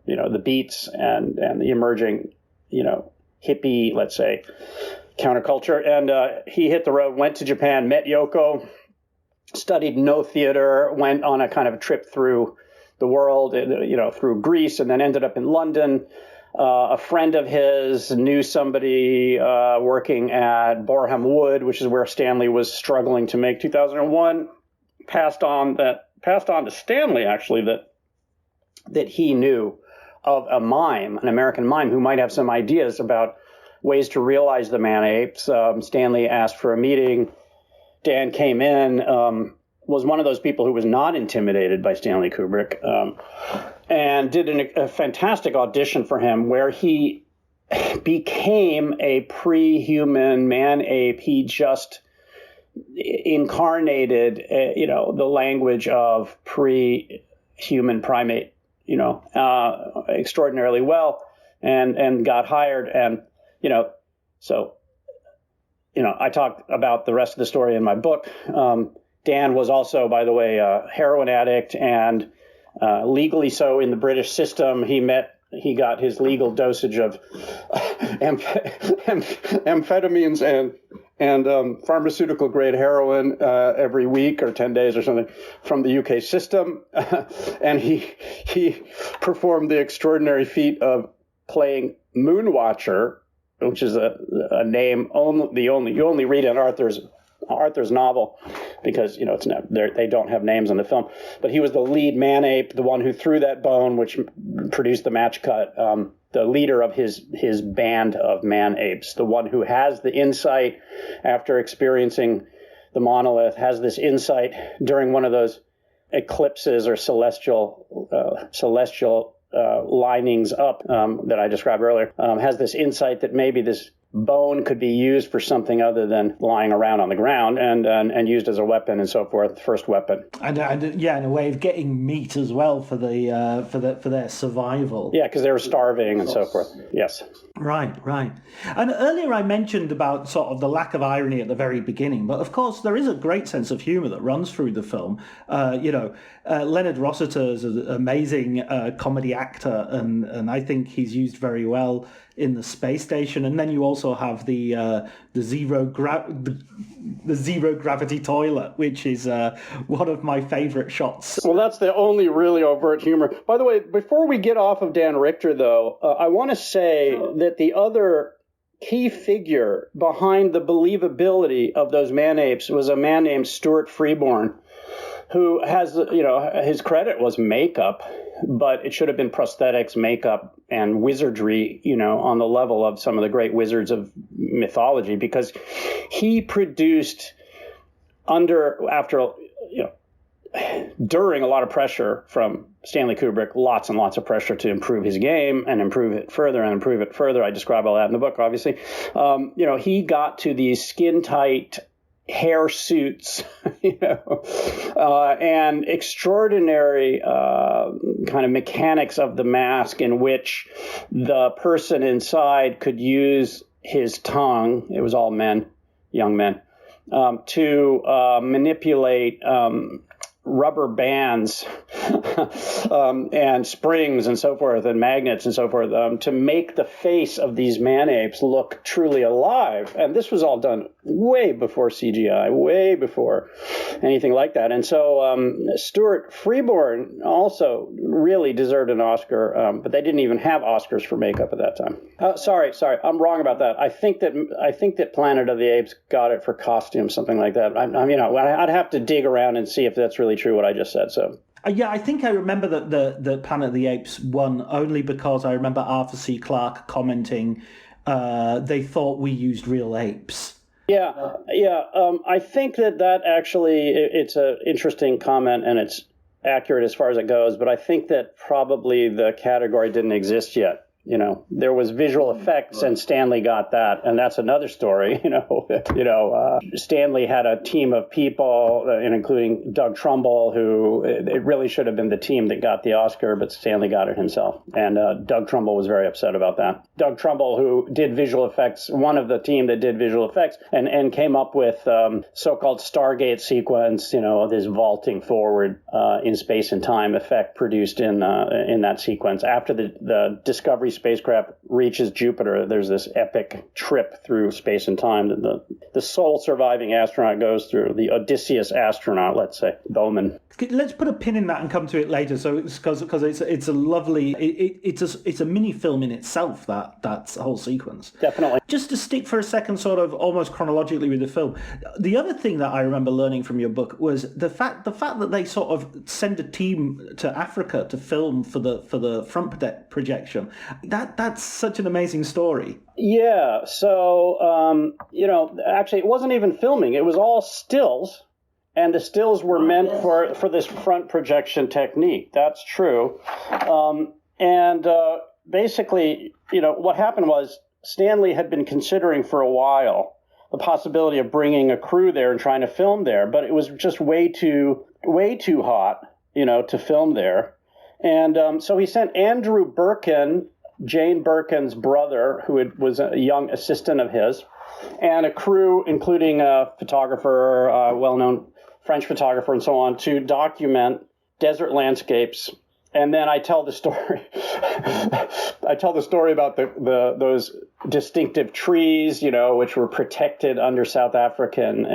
Speaker 9: the Beats and the emerging, hippie, let's say, counterculture. And he hit the road, went to Japan, met Yoko, studied no theater, went on a kind of a trip through the world, through Greece, and then ended up in London. A friend of his knew somebody working at Boreham Wood, which is where Stanley was struggling to make 2001. Passed on to Stanley, actually, that he knew of a mime, an American mime, who might have some ideas about ways to realize the man-apes. Stanley asked for a meeting. Dan came in, was one of those people who was not intimidated by Stanley Kubrick, and did a fantastic audition for him where he became a pre-human man-ape. He just incarnated, the language of pre-human primate, extraordinarily well, and got hired. And, I talked about the rest of the story in my book. Dan was also, by the way, a heroin addict, and legally so in the British system. He got his legal dosage of amphetamines and pharmaceutical grade heroin every week or 10 days or something from the UK system. And he performed the extraordinary feat of playing Moonwatcher, which is a name you only read in Arthur's novel, because they don't have names in the film. But he was the lead man-ape, the one who threw that bone, which produced the match cut, the leader of his band of man-apes, the one who has the insight after experiencing the monolith, has this insight during one of those eclipses or celestial linings up that I described earlier, has this insight that maybe this bone could be used for something other than lying around on the ground, and used as a weapon and so forth, first weapon. And
Speaker 11: in a way of getting meat as well for their survival.
Speaker 9: Yeah, because they were starving and so forth. Yes.
Speaker 11: Right. And earlier I mentioned about sort of the lack of irony at the very beginning, but of course there is a great sense of humor that runs through the film. Leonard Rossiter is an amazing comedy actor, and I think he's used very well in the space station. And then you also have the zero gravity toilet, which is one of my favorite shots.
Speaker 9: Well, that's the only really overt humor. By the way, before we get off of Dan Richter, though, I want to say that the other key figure behind the believability of those man-apes was a man named Stuart Freeborn, who has, his credit was makeup, but it should have been prosthetics, makeup, and wizardry, on the level of some of the great wizards of mythology, because he produced during a lot of pressure from Stanley Kubrick, lots and lots of pressure to improve his game and improve it further. I describe all that in the book, obviously. He got to these skin-tight hair suits, and extraordinary kind of mechanics of the mask in which the person inside could use his tongue. It was all men, young men, to manipulate rubber bands and springs and so forth, and magnets and so forth, to make the face of these man-apes look truly alive. And this was all done way before CGI, way before anything like that. And so Stuart Freeborn also really deserved an Oscar, but they didn't even have Oscars for makeup at that time. Sorry, I'm wrong about that. I think that Planet of the Apes got it for costume, something like that. I'd have to dig around and see if that's really true what I just said. So.
Speaker 11: Yeah, I think I remember that the Planet of the Apes won only because I remember Arthur C. Clarke commenting they thought we used real apes. Yeah.
Speaker 9: I think that actually, it's an interesting comment, and it's accurate as far as it goes, but I think that probably the category didn't exist yet. There was visual effects, and Stanley got that, and that's another story. Stanley had a team of people, including Doug Trumbull, who it really should have been the team that got the Oscar, but Stanley got it himself, and Doug Trumbull was very upset about that. Doug Trumbull, who did visual effects, one of the team that did visual effects, and came up with so-called Stargate sequence, this vaulting forward in space and time effect produced in that sequence after the Discovery spacecraft reaches Jupiter. There's this epic trip through space and time that the sole surviving astronaut goes through, the Odysseus astronaut, let's say, Bowman.
Speaker 11: Let's put a pin in that and come to it later. So because it's a lovely, it's a mini film in itself, that whole sequence.
Speaker 9: Definitely.
Speaker 11: Just to stick for a second, sort of almost chronologically with the film. The other thing that I remember learning from your book was the fact that they sort of send a team to Africa to film for the front projection. That's such an amazing story.
Speaker 9: Yeah. So actually, it wasn't even filming. It was all stills. And the stills were meant for this front projection technique. That's true. Basically, what happened was Stanley had been considering for a while the possibility of bringing a crew there and trying to film there, but it was just way too hot, to film there. And so he sent Andrew Birkin, Jane Birkin's brother, who was a young assistant of his, and a crew, including a photographer, well-known French photographer and so on, to document desert landscapes. And then I tell the story. I tell the story about those distinctive trees, which were protected under South African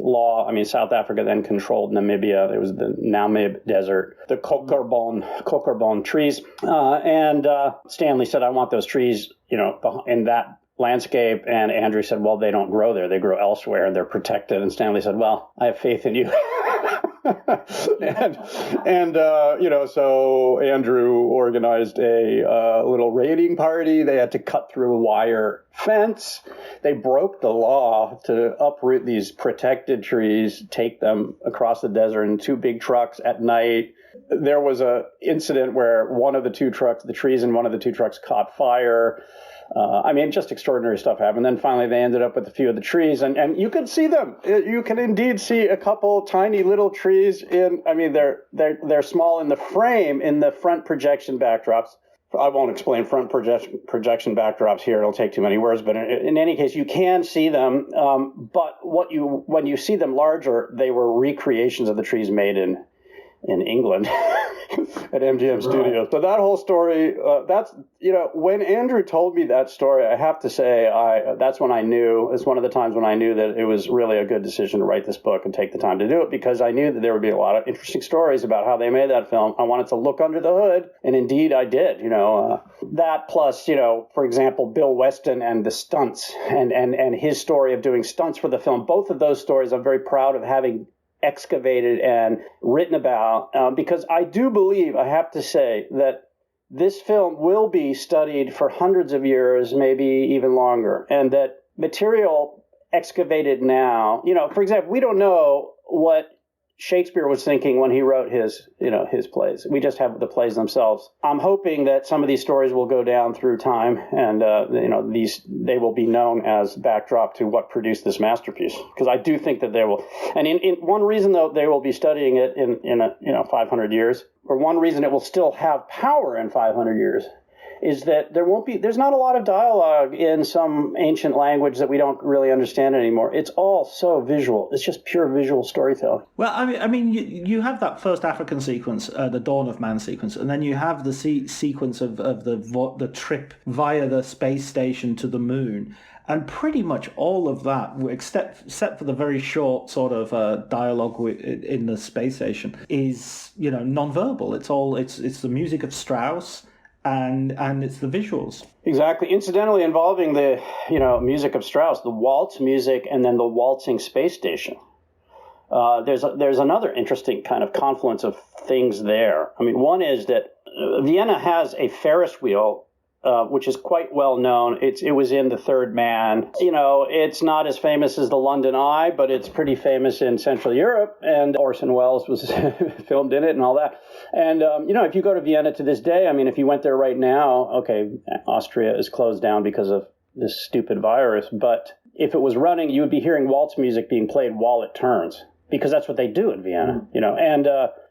Speaker 9: law. I mean, South Africa then controlled Namibia. It was the Namib Desert, the Kokerbon trees. And Stanley said, I want those trees, in that landscape. And Andrew said, well, they don't grow there. They grow elsewhere and they're protected. And Stanley said, well, I have faith in you. So Andrew organized a little raiding party. They had to cut through a wire fence. They broke the law to uproot these protected trees, take them across the desert in 2 big trucks at night. There was a incident where the trees in one of the 2 trucks caught fire. Just extraordinary stuff happened. Then finally they ended up with a few of the trees, and you can see them. You can indeed see a couple tiny little trees they're small in the frame, in the front projection backdrops. I won't explain front projection backdrops here. It'll take too many words, but in any case, you can see them. But when you see them larger, they were recreations of the trees made in England at MGM Studios. But that whole story, when Andrew told me that story, I have to say, that's when I knew, it's one of the times when I knew that it was really a good decision to write this book and take the time to do it, because I knew that there would be a lot of interesting stories about how they made that film. I wanted to look under the hood, and indeed I did, that plus, for example, Bill Weston and the stunts and his story of doing stunts for the film. Both of those stories I'm very proud of having excavated and written about, because I do believe, I have to say, that this film will be studied for hundreds of years, maybe even longer, and that material excavated now, for example, we don't know what Shakespeare was thinking when he wrote his plays. We just have the plays themselves. I'm hoping that some of these stories will go down through time, and they will be known as backdrop to what produced this masterpiece. Because I do think that they will. And in one reason, though, they will be studying it in 500 years, or one reason it will still have power in 500 years, is that there's not a lot of dialogue in some ancient language that we don't really understand anymore. It's all so visual. It's just pure visual storytelling.
Speaker 11: Well, I mean, you have that first African sequence, the Dawn of Man sequence, and then you have the sequence of the trip via the space station to the moon. And pretty much all of that, except for the very short sort of dialogue in the space station, is, you know, non-verbal. It's the music of Strauss, and it's the visuals.
Speaker 9: Exactly. Incidentally, involving the, you know, music of Strauss, the waltz music, and then the waltzing space station. There's another interesting kind of confluence of things there. I mean, one is that Vienna has a Ferris wheel, which is quite well known. It was in The Third Man. You know, it's not as famous as the London Eye, but it's pretty famous in Central Europe, and Orson Welles was filmed in it and all that. And, you know, if you go to Vienna to this day, I mean, if you went there right now, okay, Austria is closed down because of this stupid virus, but if it was running, you would be hearing waltz music being played while it turns, because that's what they do in Vienna, you know. And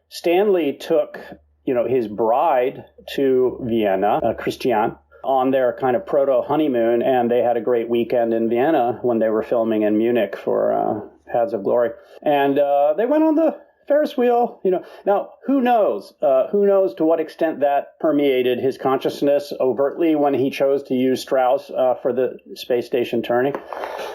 Speaker 9: Stanley took, you know, his bride to Vienna, Christiane, on their kind of proto-honeymoon, and they had a great weekend in Vienna when they were filming in Munich for Paths of Glory. And they went on the Ferris wheel, you know. Now, who knows? Who knows to what extent that permeated his consciousness overtly when he chose to use Strauss for the space station turning.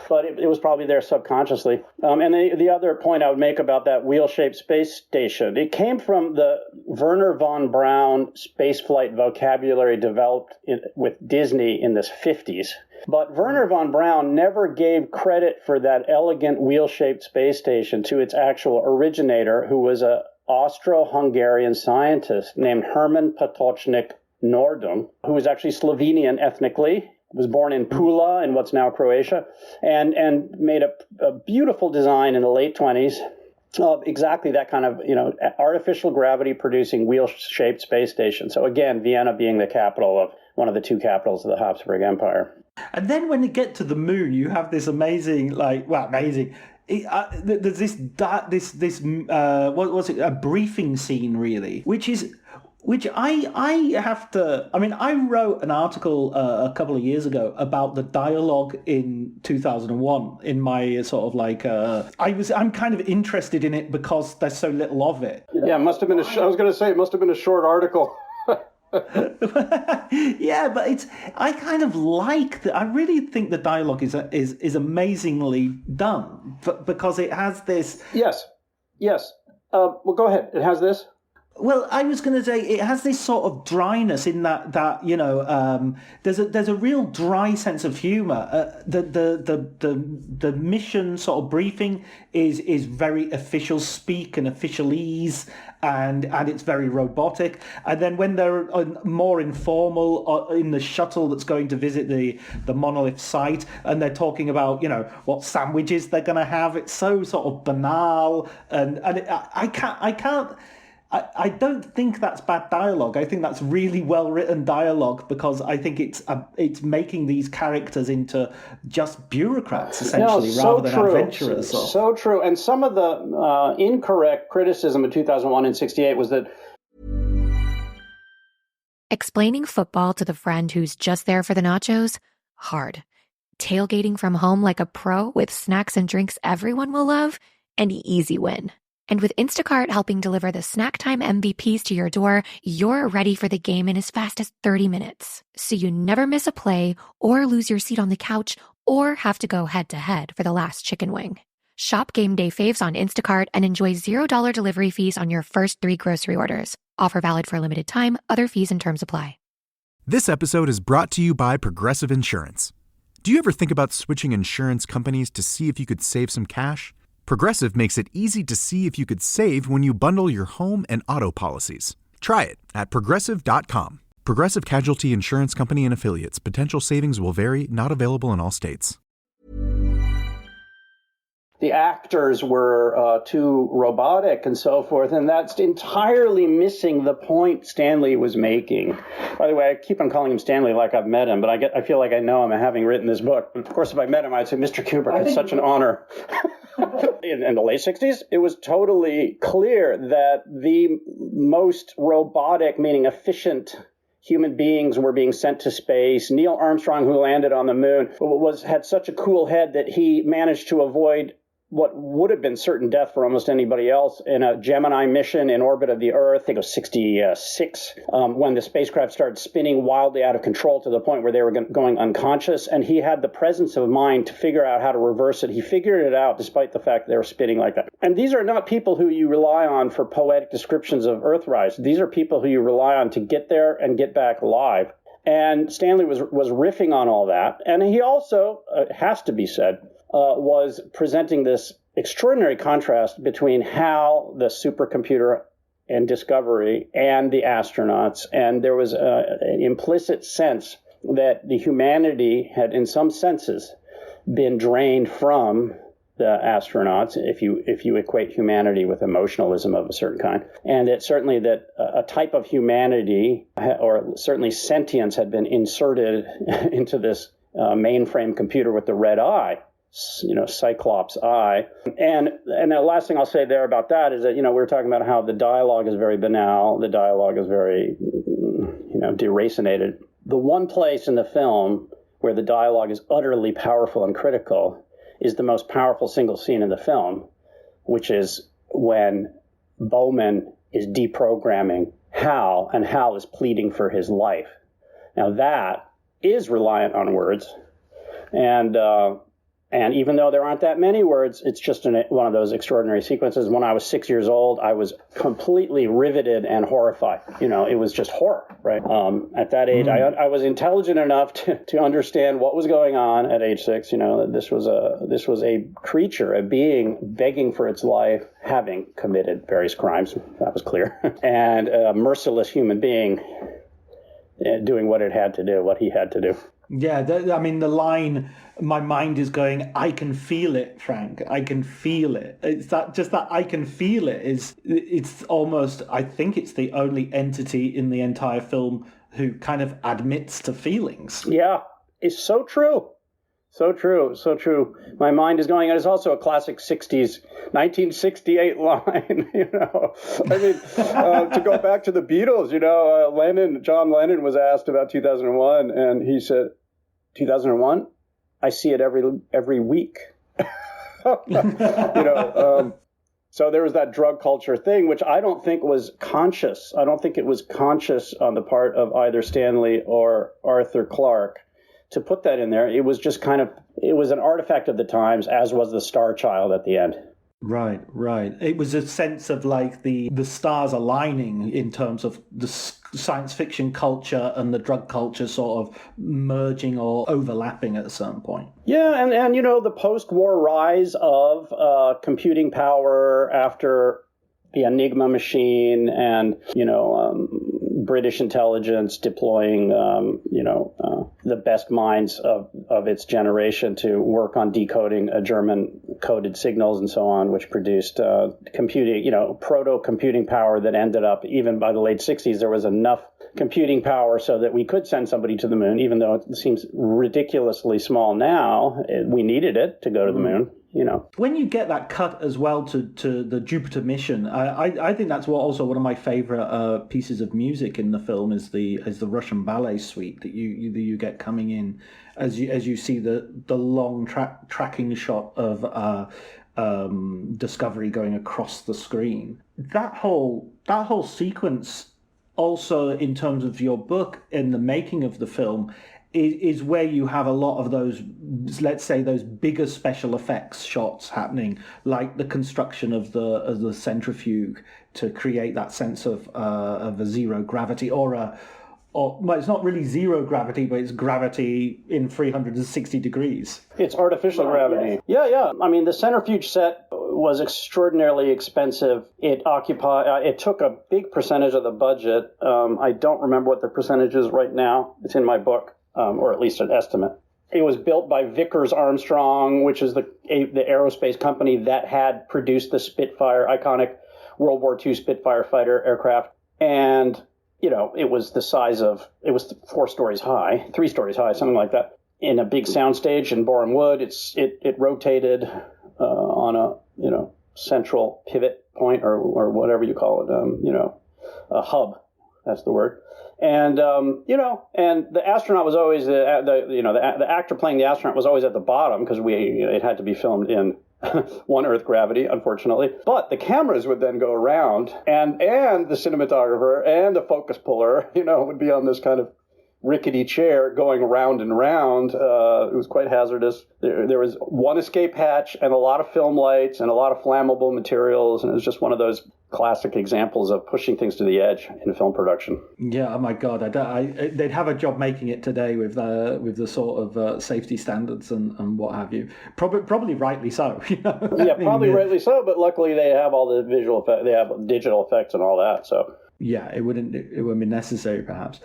Speaker 9: But it was probably there subconsciously. And the other point I would make about that wheel-shaped space station, it came from the Wernher von Braun spaceflight vocabulary developed with Disney in the 50s. But Wernher von Braun never gave credit for that elegant wheel-shaped space station to its actual originator, who was an Austro-Hungarian scientist named Herman Potočnik Nordum, who was actually Slovenian ethnically, was born in Pula in what's now Croatia, and made a beautiful design in the late 20s of exactly that kind of, you know, artificial gravity producing wheel-shaped space station. So again, Vienna being the capital of one of the two capitals of the Habsburg Empire.
Speaker 11: And then when you get to the moon, you have this amazing, amazing. There's this what was it? A briefing scene, really, which I have to. I mean, I wrote an article a couple of years ago about the dialogue in 2001 in my sort of like. I'm kind of interested in it because there's so little of it.
Speaker 9: Yeah, it must have been. I was going to say it must have been a short article.
Speaker 11: Yeah, but I kind of like that. I really think the dialogue is amazingly done, because it has this.
Speaker 9: Yes. Well, go ahead. It has this.
Speaker 11: Well, I was going to say it has this sort of dryness in that you know, there's a real dry sense of humor. The mission sort of briefing is very official speak and officialese, and it's very robotic. And then when they're more informal in the shuttle that's going to visit the monolith site, and they're talking about, you know, what sandwiches they're going to have, it's so sort of banal, and I don't think that's bad dialogue. I think that's really well written dialogue, because I think it's making these characters into just bureaucrats essentially, rather than adventurers.
Speaker 9: So true. And some of the incorrect criticism of 2001 and 68 was that
Speaker 12: explaining football to the friend who's just there for the nachos, hard. Tailgating from home like a pro with snacks and drinks everyone will love, an easy win. And with Instacart helping deliver the snack time MVPs to your door, you're ready for the game in as fast as 30 minutes. So you never miss a play or lose your seat on the couch or have to go head-to-head for the last chicken wing. Shop Game Day Faves on Instacart and enjoy $0 delivery fees on your first 3 grocery orders. Offer valid for a limited time. Other fees and terms apply.
Speaker 13: This episode is brought to you by Progressive Insurance. Do you ever think about switching insurance companies to see if you could save some cash? Progressive makes it easy to see if you could save when you bundle your home and auto policies. Try it at Progressive.com. Progressive Casualty Insurance Company and Affiliates. Potential savings will vary. Not available in all states.
Speaker 9: The actors were too robotic and so forth, and that's entirely missing the point Stanley was making. By the way, I keep on calling him Stanley like I've met him, but I feel like I know him having written this book. Of course, if I met him, I'd say, Mr. Kubrick, it's such an honor. In the late 60s, it was totally clear that the most robotic, meaning efficient human beings were being sent to space. Neil Armstrong, who landed on the moon, had such a cool head that he managed to avoid what would have been certain death for almost anybody else in a Gemini mission in orbit of the Earth. I think it was 66, when the spacecraft started spinning wildly out of control to the point where they were going unconscious. And he had the presence of mind to figure out how to reverse it. He figured it out despite the fact they were spinning like that. And these are not people who you rely on for poetic descriptions of Earthrise. These are people who you rely on to get there and get back alive. And Stanley was riffing on all that. And he also, has to be said, was presenting this extraordinary contrast between HAL, the supercomputer and Discovery, and the astronauts. And there was an implicit sense that the humanity had, in some senses, been drained from the astronauts, if you equate humanity with emotionalism of a certain kind. And that certainly that a type of humanity, or certainly sentience, had been inserted into this mainframe computer with the red eye. Cyclops eye. And the last thing I'll say there about that is that, we were talking about how the dialogue is very banal. The dialogue is very, deracinated. The one place in the film where the dialogue is utterly powerful and critical is the most powerful single scene in the film, which is when Bowman is deprogramming Hal, and Hal is pleading for his life. Now that is reliant on words. And even though there aren't that many words, it's just one of those extraordinary sequences. When I was 6 years old, I was completely riveted and horrified. It was just horror, right? At that age, I was intelligent enough to understand what was going on at age 6. That this was a creature, a being begging for its life, having committed various crimes. That was clear. And a merciless human being doing what he had to do.
Speaker 11: Yeah, the line, my mind is going, I can feel it, Frank. I can feel it. It's that I can feel it it's almost, I think it's the only entity in the entire film who kind of admits to feelings.
Speaker 9: Yeah, it's so true. So true, so true. My mind is going, and it's also a classic 60s, 1968 line, to go back to the Beatles, John Lennon was asked about 2001, and he said, 2001? I see it every week. So there was that drug culture thing, which I don't think was conscious. I don't think it was conscious on the part of either Stanley or Arthur Clarke to put that in there. It was just it was an artifact of the times, as was the Star Child at the end.
Speaker 11: Right. It was a sense of like the stars aligning in terms of the science fiction culture and the drug culture sort of merging or overlapping at a certain point.
Speaker 9: Yeah, and the post-war rise of computing power after the Enigma machine and, British intelligence deploying, the best minds of its generation to work on decoding German coded signals and so on, which produced computing, proto-computing power that ended up, even by the late 60s, there was enough computing power so that we could send somebody to the moon, even though it seems ridiculously small now. We needed it to go to the moon.
Speaker 11: When you get that cut as well to the Jupiter mission, I think that's also one of my favorite pieces of music in the film is the Russian ballet suite that you get coming in as you see the long tracking shot of Discovery going across the screen. That whole sequence, also in terms of your book in the making of the film, is where you have a lot of those, let's say, those bigger special effects shots happening, like the construction of the centrifuge to create that sense of a zero gravity, or well, it's not really zero gravity, but it's gravity in 360 degrees.
Speaker 9: It's artificial gravity. Yeah. I mean, the centrifuge set was extraordinarily expensive. It took a big percentage of the budget. I don't remember what the percentage is right now. It's in my book. Or at least an estimate. It was built by Vickers Armstrong, which is the aerospace company that had produced the Spitfire, iconic World War II Spitfire fighter aircraft. And, it was the size of, it was 3 stories high, something like that, in a big soundstage in Bourne Wood. It rotated on a central pivot point or whatever you call it, a hub. That's the word. And, and the astronaut was always, the actor playing the astronaut was always at the bottom because it had to be filmed in one Earth gravity, unfortunately. But the cameras would then go around, and the cinematographer and the focus puller, would be on this kind of rickety chair going round and round. It was quite hazardous. There was one escape hatch and a lot of film lights and a lot of flammable materials, and it was just one of those classic examples of pushing things to the edge in film production.
Speaker 11: Yeah, oh my God, they'd have a job making it today with the sort of safety standards and what have you. Probably rightly so.
Speaker 9: Yeah, probably rightly so. But luckily, they have all the visual effects. They have digital effects and all that. So
Speaker 11: yeah, it wouldn't be necessary perhaps.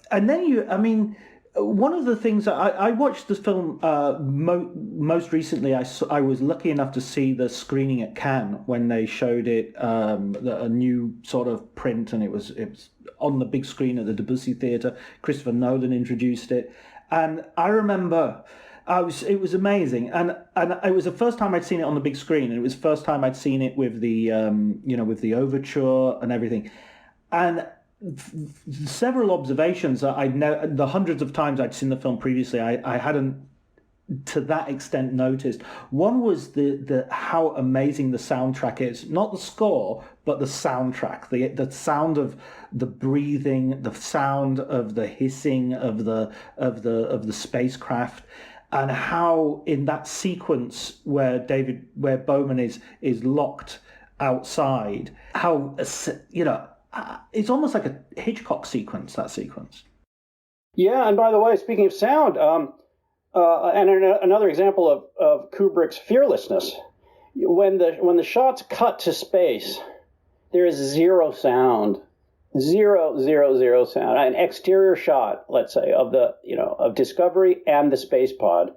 Speaker 11: And then one of the things that I watched this film most recently, I was lucky enough to see the screening at Cannes when they showed it, a new sort of print, and it was on the big screen at the Debussy Theatre. Christopher Nolan introduced it, and I remember it was amazing, and it was the first time I'd seen it on the big screen, and it was the first time I'd seen it with the with the overture and everything, and several observations that the hundreds of times I'd seen the film previously, I hadn't to that extent noticed. One was the how amazing the soundtrack is. Not the score, but the soundtrack. The sound of the breathing, the sound of the hissing of the spacecraft, and how in that sequence where Bowman is locked outside, how it's almost like a Hitchcock sequence, that sequence.
Speaker 9: Yeah, and by the way, speaking of sound, and another example of Kubrick's fearlessness, when the shots cut to space, there is zero sound, zero sound. An exterior shot, let's say, of Discovery and the space pod,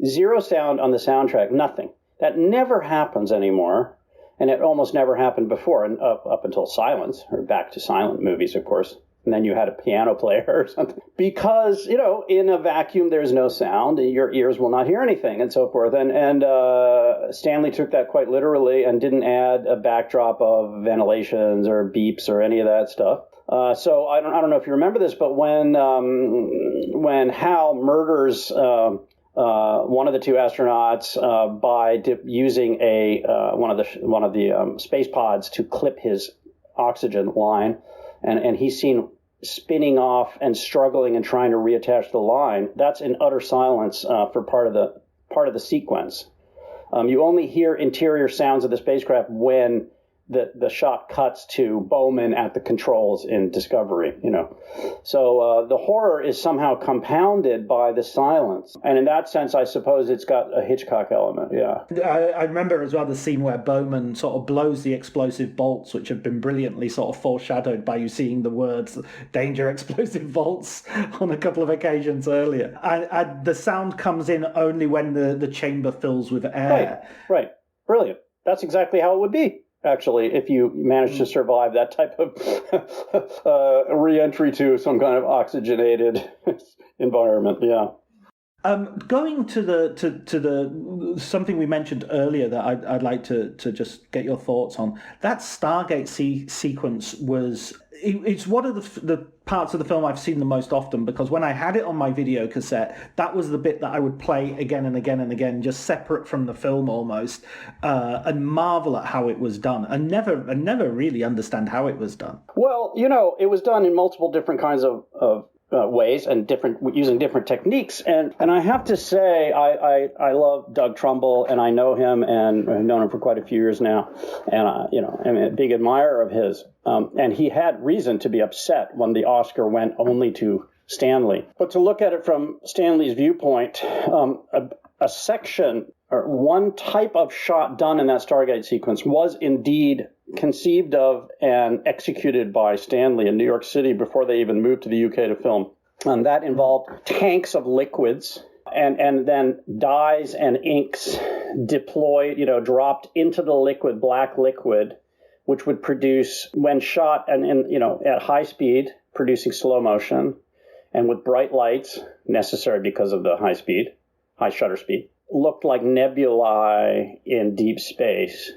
Speaker 9: zero sound on the soundtrack, nothing. That never happens anymore. And it almost never happened before, and up until Silence, or back to silent movies, of course. And then you had a piano player or something. Because, in a vacuum, there's no sound. Your ears will not hear anything, and so forth. And Stanley took that quite literally and didn't add a backdrop of ventilations or beeps or any of that stuff. So I don't know if you remember this, but when Hal murders one of the two astronauts by using one of the space pods to clip his oxygen line, and he's seen spinning off and struggling and trying to reattach the line. That's in utter silence for part of the sequence. You only hear interior sounds of the spacecraft when the shot cuts to Bowman at the controls in Discovery, So the horror is somehow compounded by the silence. And in that sense, I suppose it's got a Hitchcock element, yeah.
Speaker 11: I remember as well the scene where Bowman sort of blows the explosive bolts, which have been brilliantly sort of foreshadowed by you seeing the words "danger, explosive bolts" on a couple of occasions earlier. And the sound comes in only when the chamber fills with air.
Speaker 9: Right. Brilliant. That's exactly how it would be, actually, if you manage to survive that type of re-entry to some kind of oxygenated environment. Yeah.
Speaker 11: Going to the something we mentioned earlier that I'd like to just get your thoughts on. That Stargate sequence was it's one of the parts of the film I've seen the most often, because when I had it on my video cassette, that was the bit that I would play again and again and again, just separate from the film almost, and marvel at how it was done, and never really understand how it was done.
Speaker 9: Well, it was done in multiple different kinds of ways and using different techniques, and I have to say I love Doug Trumbull, and I know him, and I've known him for quite a few years now, and I'm a big admirer of his, and he had reason to be upset when the Oscar went only to Stanley. But to look at it from Stanley's viewpoint, a section or one type of shot done in that Stargate sequence was indeed conceived of and executed by Stanley in New York City before they even moved to the UK to film. And that involved tanks of liquids and then dyes and inks deployed, dropped into the black liquid, which would produce, when shot and at high speed, producing slow motion, and with bright lights necessary because of the high shutter speed, looked like nebulae in deep space.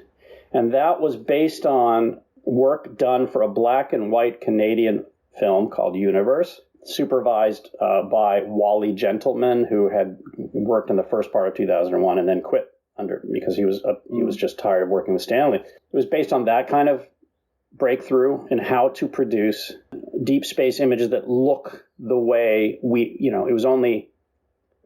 Speaker 9: And that was based on work done for a black and white Canadian film called Universe, supervised by Wally Gentleman, who had worked in the first part of 2001 and then quit because he was just tired of working with Stanley. It was based on that kind of breakthrough in how to produce deep space images that look the way it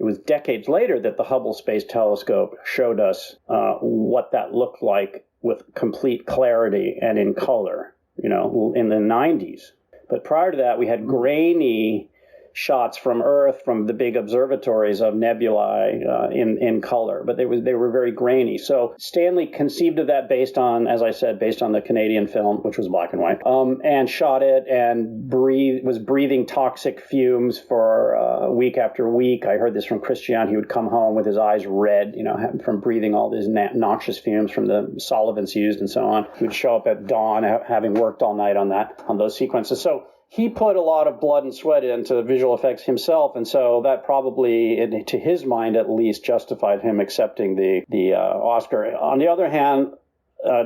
Speaker 9: was decades later that the Hubble Space Telescope showed us what that looked like with complete clarity and in color, in the 90s. But prior to that, we had grainy shots from Earth, from the big observatories of nebulae in color, but they were very grainy. So Stanley conceived of that based on the Canadian film, which was black and white, and shot it and was breathing toxic fumes for week after week. I heard this from Christian. He would come home with his eyes red, from breathing all these noxious fumes from the solvents used and so on. He would show up at dawn, having worked all night on those sequences. So he put a lot of blood and sweat into visual effects himself, and so that probably, to his mind at least, justified him accepting the Oscar. On the other hand,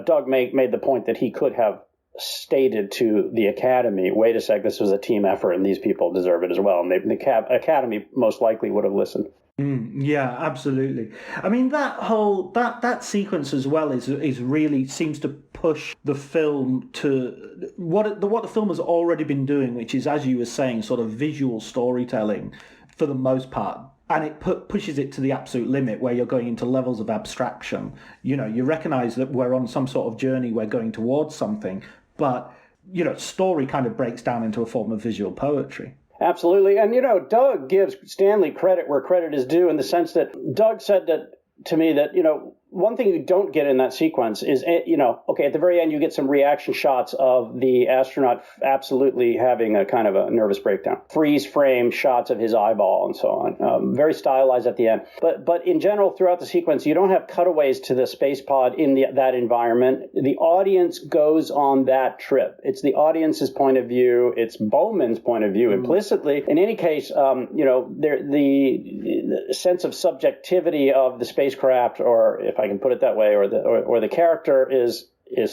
Speaker 9: Doug made the point that he could have stated to the Academy, wait a sec, this was a team effort and these people deserve it as well. And the Academy most likely would have listened.
Speaker 11: Yeah, absolutely. I mean, that sequence as well is really seems to push the film to what the film has already been doing, which is, as you were saying, sort of visual storytelling for the most part. And it pushes it to the absolute limit where you're going into levels of abstraction. You recognize that we're on some sort of journey, we're going towards something, but, story kind of breaks down into a form of visual poetry.
Speaker 9: Absolutely. And, Doug gives Stanley credit where credit is due, in the sense that Doug said to me that, one thing you don't get in that sequence is, at the very end, you get some reaction shots of the astronaut absolutely having a kind of a nervous breakdown. Freeze frame shots of his eyeball and so on. Very stylized at the end. But in general, throughout the sequence, you don't have cutaways to the space pod in that environment. The audience goes on that trip. It's the audience's point of view. It's Bowman's point of view implicitly. In any case, the sense of subjectivity of the spacecraft, or if I can put it that way, or the character is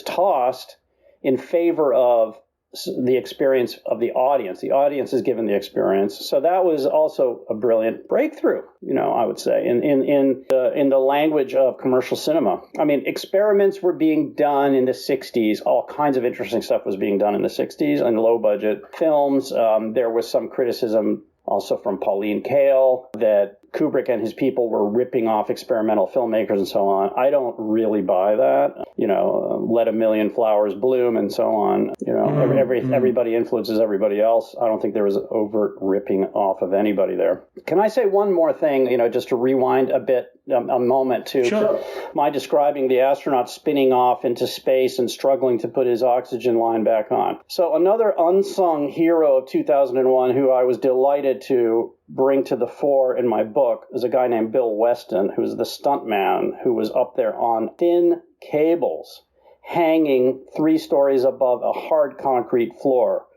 Speaker 9: tossed in favor of the experience of the audience. The audience is given the experience. So that was also a brilliant breakthrough, I would say, in the language of commercial cinema. I mean, experiments were being done in the 60s. All kinds of interesting stuff was being done in the 60s and low budget films. There was some criticism also from Pauline Kael that Kubrick and his people were ripping off experimental filmmakers and so on. I don't really buy that. Let a million flowers bloom and so on. Everybody influences everybody else. I don't think there was an overt ripping off of anybody there. Can I say one more thing, just to rewind a moment to my describing the astronaut spinning off into space and struggling to put his oxygen line back on. So another unsung hero of 2001 who I was delighted to bring to the fore in my book is a guy named Bill Weston, who's the stuntman who was up there on thin cables hanging 3 stories above a hard concrete floor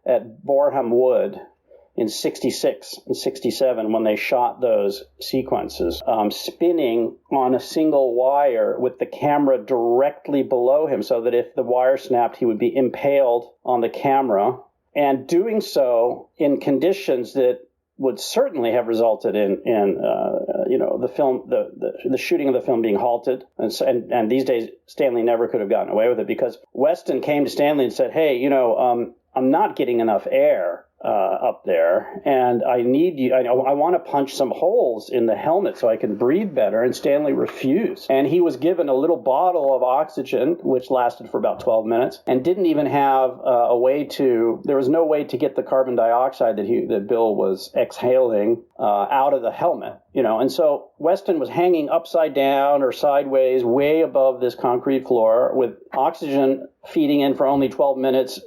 Speaker 9: at Boreham Wood in 66 and 67 when they shot those sequences, spinning on a single wire with the camera directly below him, so that if the wire snapped, he would be impaled on the camera, and doing so in conditions that would certainly have resulted in the film, the shooting of the film being halted. And these days, Stanley never could have gotten away with it, because Weston came to Stanley and said, hey, I'm not getting enough air up there, and I need you. I want to punch some holes in the helmet so I can breathe better. And Stanley refused. And he was given a little bottle of oxygen, which lasted for about 12 minutes, and didn't even have there was no way to get the carbon dioxide that Bill was exhaling out of the helmet. And so Weston was hanging upside down or sideways way above this concrete floor with oxygen feeding in for only 12 minutes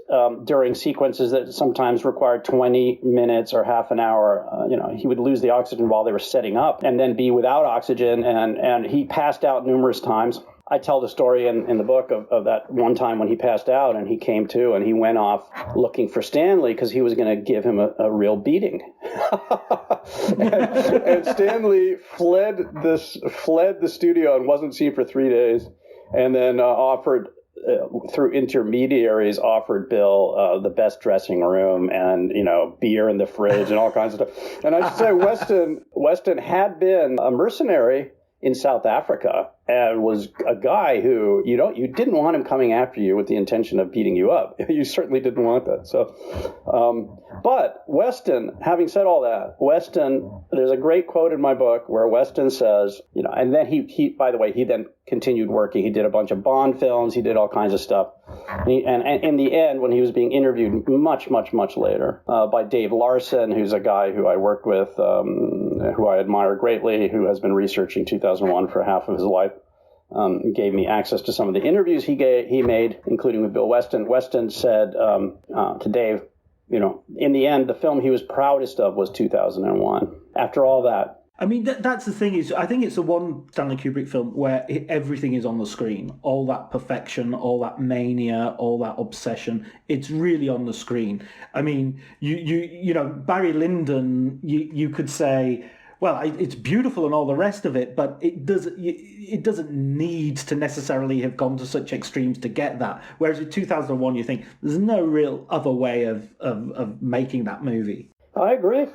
Speaker 9: during sequences that sometimes required 20 minutes or half an hour. He would lose the oxygen while they were setting up and then be without oxygen, and he passed out numerous times. I tell the story in the book of that one time when he passed out and he came to and he went off looking for Stanley because he was going to give him a real beating. and Stanley fled the studio and wasn't seen for 3 days, and then offered through intermediaries, offered Bill the best dressing room and, beer in the fridge and all kinds of stuff. And I should say Weston had been a mercenary in South Africa and was a guy who you didn't want him coming after you with the intention of beating you up. You certainly didn't want that. So, but Weston, having said all that, there's a great quote in my book where Weston says, and then he by the way, he then continued working. He did a bunch of Bond films. He did all kinds of stuff. And in the end, when he was being interviewed much, much, much later by Dave Larson, who's a guy who I worked with, who I admire greatly, who has been researching 2001 for half of his life, gave me access to some of the interviews he made, including with Bill Weston. Weston said to Dave, in the end, the film he was proudest of was 2001. After all that.
Speaker 11: I mean, that's the thing is, I think it's the one Stanley Kubrick film where everything is on the screen. All that perfection, all that mania, all that obsession, it's really on the screen. I mean, you know, Barry Lyndon, you could say, well, it's beautiful and all the rest of it, but it doesn't need to necessarily have gone to such extremes to get that. Whereas with 2001, you think there's no real other way of making that movie.
Speaker 9: I agree.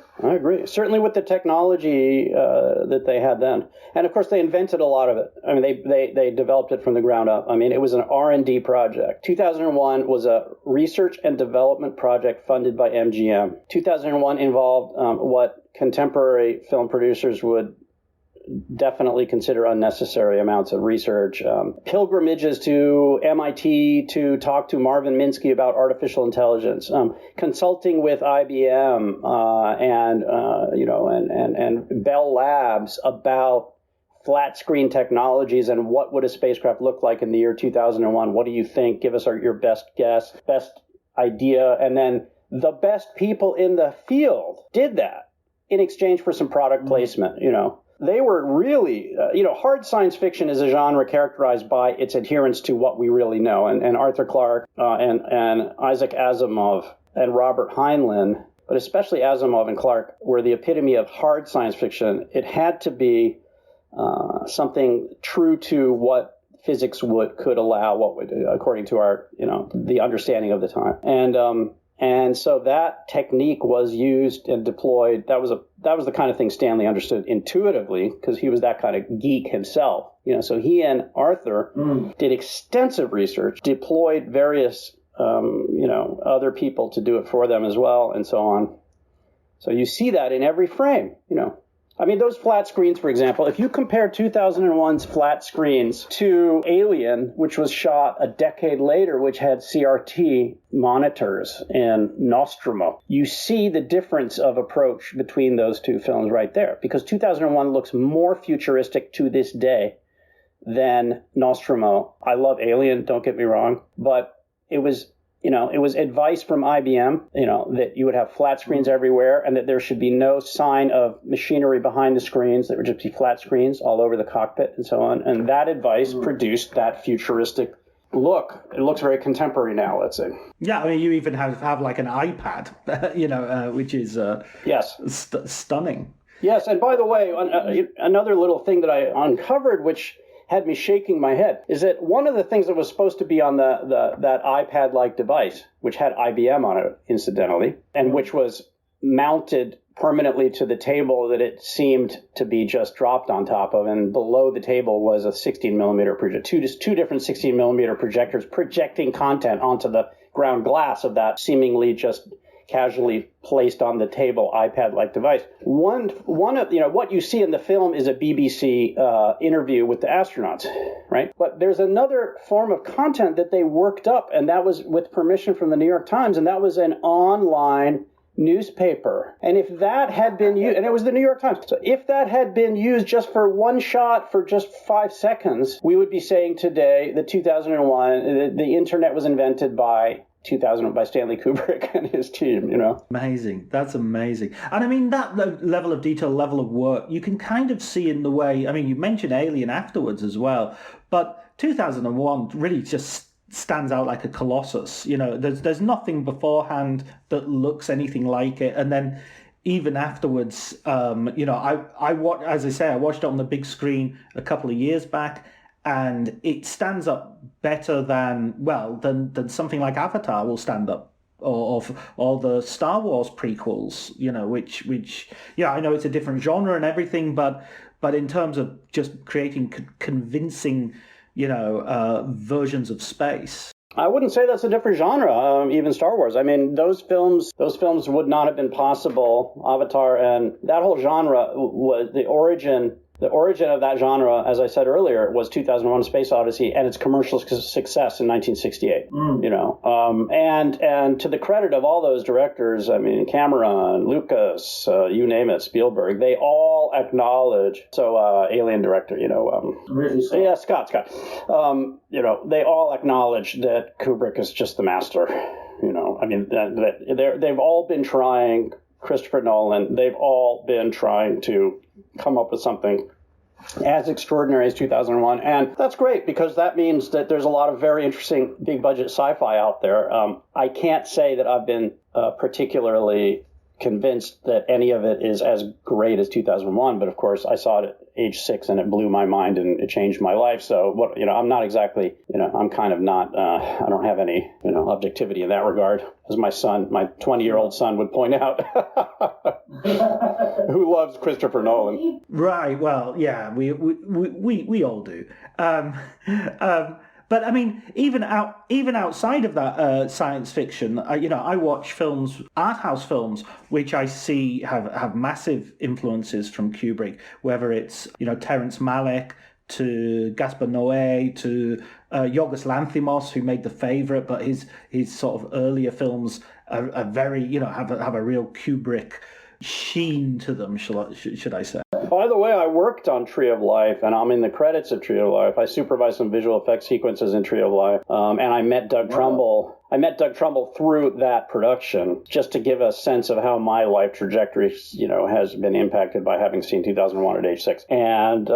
Speaker 9: Certainly with the technology that they had then. And of course, they invented a lot of it. I mean, they developed it from the ground up. I mean, it was an R&D project. 2001 was a research and development project funded by MGM. 2001 involved what contemporary film producers would definitely consider unnecessary amounts of research, pilgrimages to MIT to talk to Marvin Minsky about artificial intelligence, consulting with IBM and Bell Labs about flat screen technologies and what would a spacecraft look like in the year 2001. What do you think? Give us your best guess, best idea. And then the best people in the field did that in exchange for some product placement, They were really, hard science fiction is a genre characterized by its adherence to what we really know. And Arthur Clarke and Isaac Asimov and Robert Heinlein, but especially Asimov and Clarke, were the epitome of hard science fiction. It had to be something true to what physics could allow, according to our, the understanding of the time. And so that technique was used and deployed. That was the kind of thing Stanley understood intuitively because he was that kind of geek himself. So he and Arthur did extensive research, deployed various, other people to do it for them as well, and so on. So you see that in every frame, I mean, those flat screens, for example, if you compare 2001's flat screens to Alien, which was shot a decade later, which had CRT monitors and Nostromo, you see the difference of approach between those two films right there. Because 2001 looks more futuristic to this day than Nostromo. I love Alien, don't get me wrong, but it was advice from IBM, that you would have flat screens everywhere and that there should be no sign of machinery behind the screens. There would just be flat screens all over the cockpit and so on. And that advice produced that futuristic look. It looks very contemporary now, let's say. Yeah,
Speaker 11: I mean, you even have like an iPad, which is
Speaker 9: yes,
Speaker 11: stunning.
Speaker 9: Yes, and by the way, another little thing that I uncovered, which had me shaking my head, is that one of the things that was supposed to be on that iPad-like device, which had IBM on it, incidentally, and which was mounted permanently to the table that it seemed to be just dropped on top of, and below the table was a 16-millimeter projector, two different 16-millimeter projectors projecting content onto the ground glass of that seemingly just casually placed on the table iPad-like device. One of what you see in the film is a BBC interview with the astronauts, right? But there's another form of content that they worked up, and that was with permission from the New York Times, and that was an online newspaper. And if that had been used, and it was the New York Times, so if that had been used just for one shot for just 5 seconds, we would be saying today that 2001, the internet was invented by Stanley Kubrick and his team,
Speaker 11: Amazing. That's amazing. And I mean, that level of detail, level of work, you can kind of see in the way, I mean, you mentioned Alien afterwards as well, but 2001 really just stands out like a colossus. There's nothing beforehand that looks anything like it. And then even afterwards, I watched it on the big screen a couple of years back, and it stands up better than something like Avatar will stand up, or the Star Wars prequels, which I know it's a different genre and everything, but in terms of just creating convincing, versions of space.
Speaker 9: I wouldn't say that's a different genre, even Star Wars. I mean, those films would not have been possible. Avatar and that whole genre was the origin of that genre, as I said earlier, was 2001: Space Odyssey and its commercial success in 1968. And to the credit of all those directors, I mean, Cameron, Lucas, you name it, Spielberg, they all acknowledge. So, Alien director,
Speaker 10: Really?
Speaker 9: yeah, Scott. They all acknowledge that Kubrick is just the master. I mean, they've all been trying. Christopher Nolan, they've all been trying to come up with something as extraordinary as 2001. And that's great, because that means that there's a lot of very interesting big budget sci-fi out there. I can't say that I've been particularly convinced that any of it is as great as 2001, but of course I saw it at age 6 and it blew my mind and it changed my life. So I'm not exactly, I'm kind of not, I don't have any, objectivity in that regard, as my 20-year-old son would point out, who loves Christopher Nolan.
Speaker 11: Right. Well, yeah, we all do. But I mean, even outside of that science fiction, I watch films, art house films, which I see have massive influences from Kubrick. Whether it's Terrence Malick to Gaspar Noé to Yorgos Lanthimos, who made The Favourite, but his sort of earlier films are very have a real Kubrick sheen to them, should I say.
Speaker 9: By the way, I worked on Tree of Life, and I'm in the credits of Tree of Life. I supervised some visual effects sequences in Tree of Life, and I met Doug Trumbull. I met Doug Trumbull through that production, just to give a sense of how my life trajectory, has been impacted by having seen 2001 at age 6. And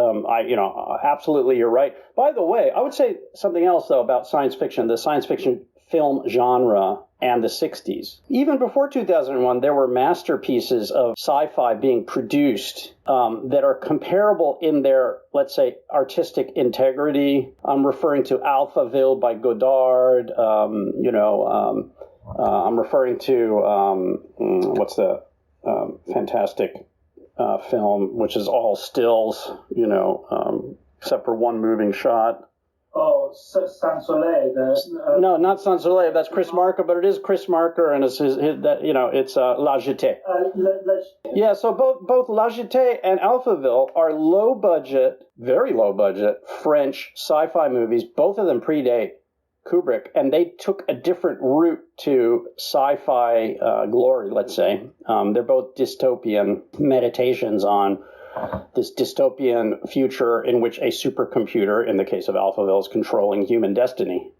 Speaker 9: absolutely, you're right. By the way, I would say something else though about science fiction. The science fiction film genre and the 60s. Even before 2001, there were masterpieces of sci-fi being produced that are comparable in their, let's say, artistic integrity. I'm referring to Alphaville by Godard. I'm referring to, what's the fantastic film, which is all stills, except for one moving shot.
Speaker 10: Oh, Sans Soleil.
Speaker 9: No, not Sans Soleil. That's Chris Marker, but it is Chris Marker, and it's La Jetée. Yeah, so both La Jetée and Alphaville are low budget, very low budget French sci-fi movies. Both of them predate Kubrick, and they took a different route to sci-fi glory, let's say. They're both dystopian meditations on this dystopian future in which a supercomputer, in the case of Alphaville, is controlling human destiny,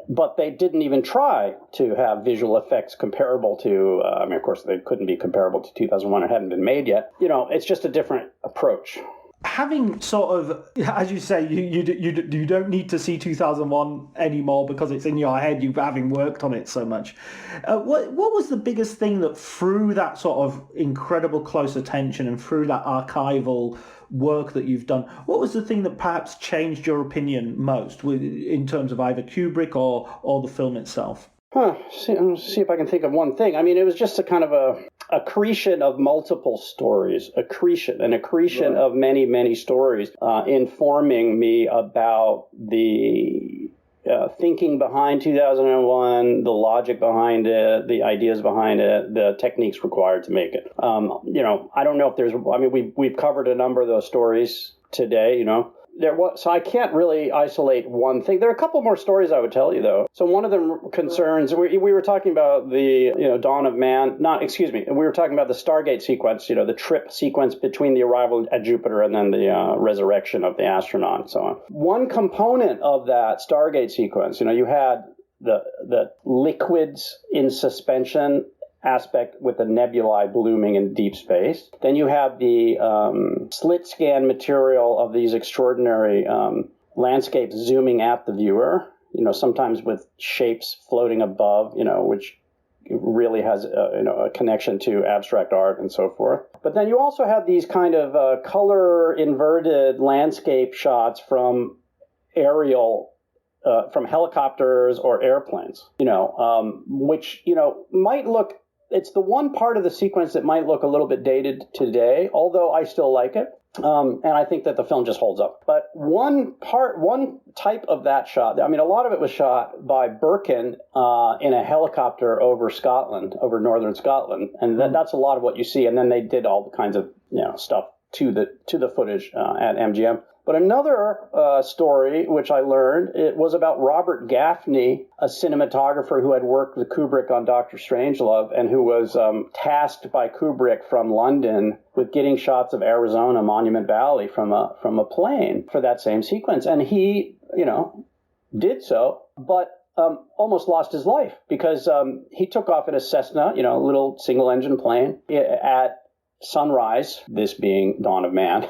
Speaker 9: But they didn't even try to have visual effects comparable to, of course, they couldn't be comparable to 2001. It hadn't been made yet. It's just a different approach.
Speaker 11: Having sort of, as you say, you don't need to see 2001 anymore because it's in your head, you having worked on it so much. What was the biggest thing that, through that sort of incredible close attention and through that archival work that you've done, what was the thing that perhaps changed your opinion most in terms of either Kubrick or the film itself?
Speaker 9: See if I can think of one thing. I mean, it was just a kind of a accretion of multiple stories, accretion of many, many stories, informing me about the thinking behind 2001, the logic behind it, the ideas behind it, the techniques required to make it. I don't know if we've covered a number of those stories today, So I can't really isolate one thing. There are a couple more stories I would tell you, though. So one of them concerns, we were talking about the dawn of man. We were talking about the Stargate sequence, the trip sequence between the arrival at Jupiter and then the resurrection of the astronaut and so on. One component of that Stargate sequence, you had the liquids in suspension aspect with the nebulae blooming in deep space. Then you have the slit scan material of these extraordinary landscapes zooming at the viewer, sometimes with shapes floating above, which really has a connection to abstract art and so forth. But then you also have these kind of color inverted landscape shots from aerial from helicopters or airplanes, which, might look, it's the one part of the sequence that might look a little bit dated today, although I still like it. And I think that the film just holds up. But one type of that shot, a lot of it was shot by Birkin in a helicopter over Scotland, over northern Scotland. And that's a lot of what you see. And then they did all the kinds of, stuff to the footage at MGM. But another story, which I learned, it was about Robert Gaffney, a cinematographer who had worked with Kubrick on Dr. Strangelove and who was tasked by Kubrick from London with getting shots of Arizona Monument Valley from a plane for that same sequence. And he, did so, but almost lost his life because he took off in a Cessna, a little single-engine plane at sunrise, this being dawn of man.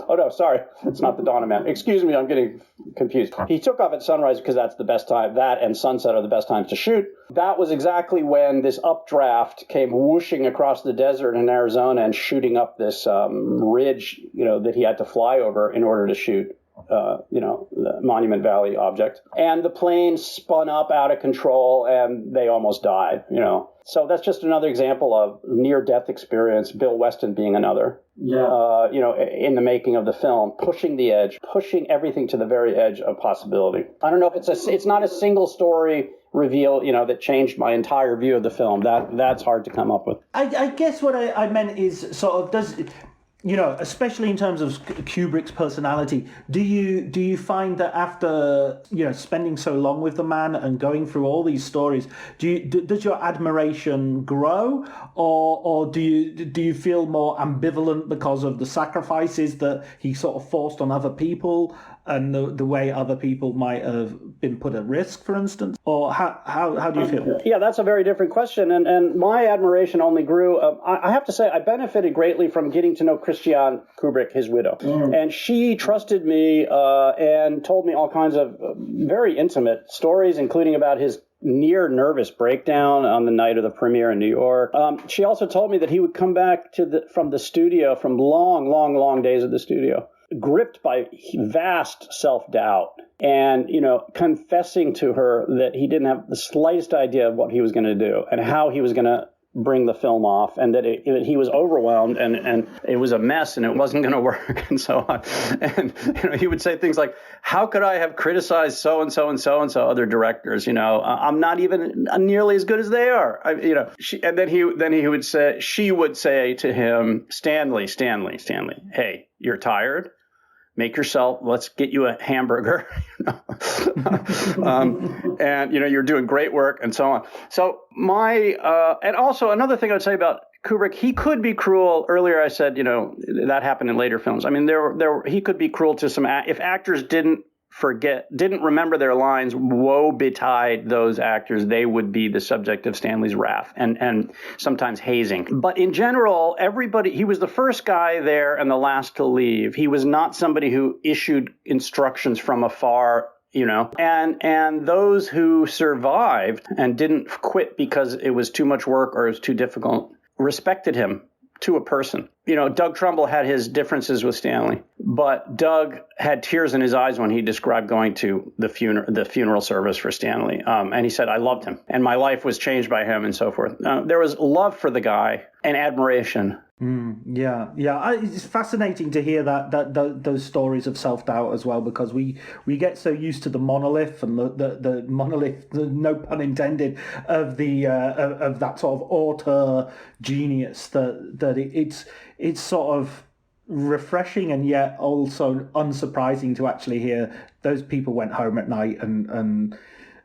Speaker 9: Oh no, sorry, it's not the dawn of man. Excuse me, I'm getting confused. He took off at sunrise because that's the best time. That and sunset are the best times to shoot. That was exactly when this updraft came whooshing across the desert in Arizona and shooting up this ridge, that he had to fly over in order to shoot the Monument Valley object. And the plane spun up out of control and they almost died, So that's just another example of near-death experience, Bill Weston being another, in the making of the film, pushing the edge, pushing everything to the very edge of possibility. I don't know if it's not a single story reveal, that changed my entire view of the film. That's hard to come up with.
Speaker 11: I guess what I meant is sort of, especially in terms of Kubrick's personality, do you find that after, spending so long with the man and going through all these stories, does your admiration grow, or do you feel more ambivalent because of the sacrifices that he sort of forced on other people and the way other people might have been put at risk, for instance? Or how do you feel?
Speaker 9: Yeah, that's a very different question. And my admiration only grew. I have to say, I benefited greatly from getting to know Christiane Kubrick, his widow. And she trusted me and told me all kinds of very intimate stories, including about his near nervous breakdown on the night of the premiere in New York. She also told me that he would come back from the studio, from long days at the studio, gripped by vast self-doubt and, confessing to her that he didn't have the slightest idea of what he was going to do and how he was going to bring the film off, and that he was overwhelmed and it was a mess and it wasn't going to work and so on. And he would say things like, how could I have criticized so-and-so and so-and-so other directors? I'm not even nearly as good as they are. And then she would say to him, Stanley, hey, you're tired? Let's get you a hamburger, and, you're doing great work and so on. So and also another thing I'd say about Kubrick, he could be cruel. Earlier I said, that happened in later films. He could be cruel to some, if actors didn't remember their lines, woe betide those actors. They would be the subject of Stanley's wrath and sometimes hazing. But in general, he was the first guy there and the last to leave. He was not somebody who issued instructions from afar, and those who survived and didn't quit because it was too much work or it was too difficult respected him to a person. Doug Trumbull had his differences with Stanley, but Doug had tears in his eyes when he described going to the funeral service for Stanley. And he said, I loved him and my life was changed by him and so forth. There was love for the guy and admiration.
Speaker 11: Yeah. It's fascinating to hear those stories of self-doubt as well, because we get so used to the monolith and the monolith, no pun intended, of of that sort of auteur genius that it's sort of refreshing and yet also unsurprising to actually hear those people went home at night and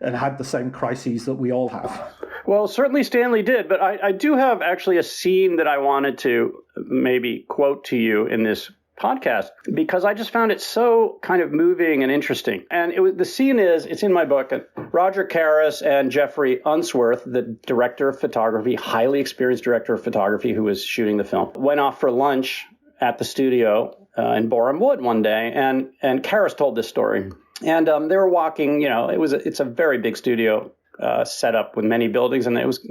Speaker 11: had the same crises that we all have.
Speaker 9: Well, certainly Stanley did, but I do have actually a scene that I wanted to maybe quote to you in this podcast, because I just found it so kind of moving and interesting. And the scene it's in my book. Roger Karras and Jeffrey Unsworth, the director of photography, highly experienced director of photography who was shooting the film, went off for lunch at the studio in Borehamwood Wood one day, and Karras told this story. And they were walking, it's a very big studio set up with many buildings, and it was,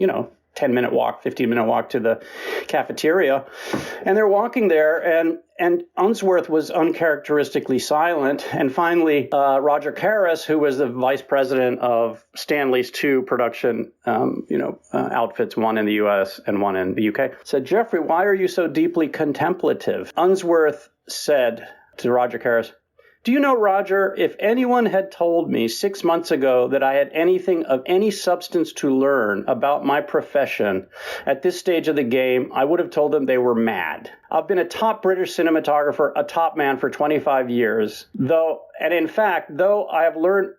Speaker 9: 10-minute walk, 15-minute walk to the cafeteria. And they're walking there, and Unsworth was uncharacteristically silent. And finally, Roger Karras, who was the vice president of Stanley's two production outfits, one in the U.S. and one in the U.K., said, "Jeffrey, why are you so deeply contemplative?" Unsworth said to Roger Karras, "Do you know, Roger, if anyone had told me 6 months ago that I had anything of any substance to learn about my profession at this stage of the game, I would have told them they were mad. I've been a top British cinematographer, a top man for 25 years, though I have learned..."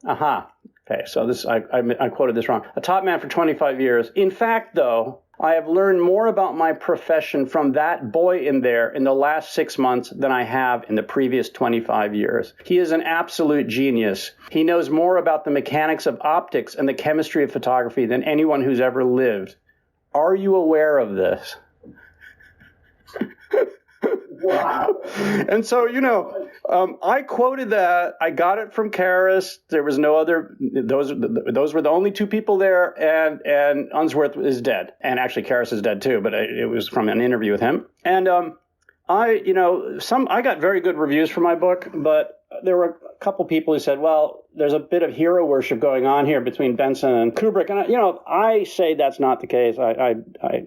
Speaker 9: Okay, so this I quoted this wrong. "A top man for 25 years. In fact, though, I have learned more about my profession from that boy in there in the last 6 months than I have in the previous 25 years. He is an absolute genius. He knows more about the mechanics of optics and the chemistry of photography than anyone who's ever lived. Are you aware of this?" Wow. And so, I quoted that. I got it from Karras. There was no other. Those were the only two people there, and Unsworth is dead. And actually, Karras is dead too, but it was from an interview with him. And I got very good reviews for my book, but there were a couple people who said, well, there's a bit of hero worship going on here between Benson and Kubrick. And, I say that's not the case. I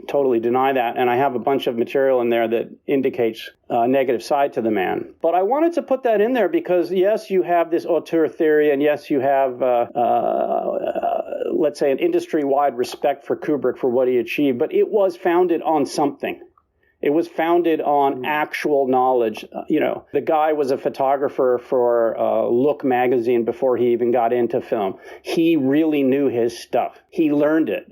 Speaker 9: totally deny that. And I have a bunch of material in there that indicates a negative side to the man. But I wanted to put that in there because, yes, you have this auteur theory, and yes, you have, let's say, an industry-wide respect for Kubrick for what he achieved. But it was founded on something. It was founded on actual knowledge. The guy was a photographer for Look magazine before he even got into film. He really knew his stuff. He learned it,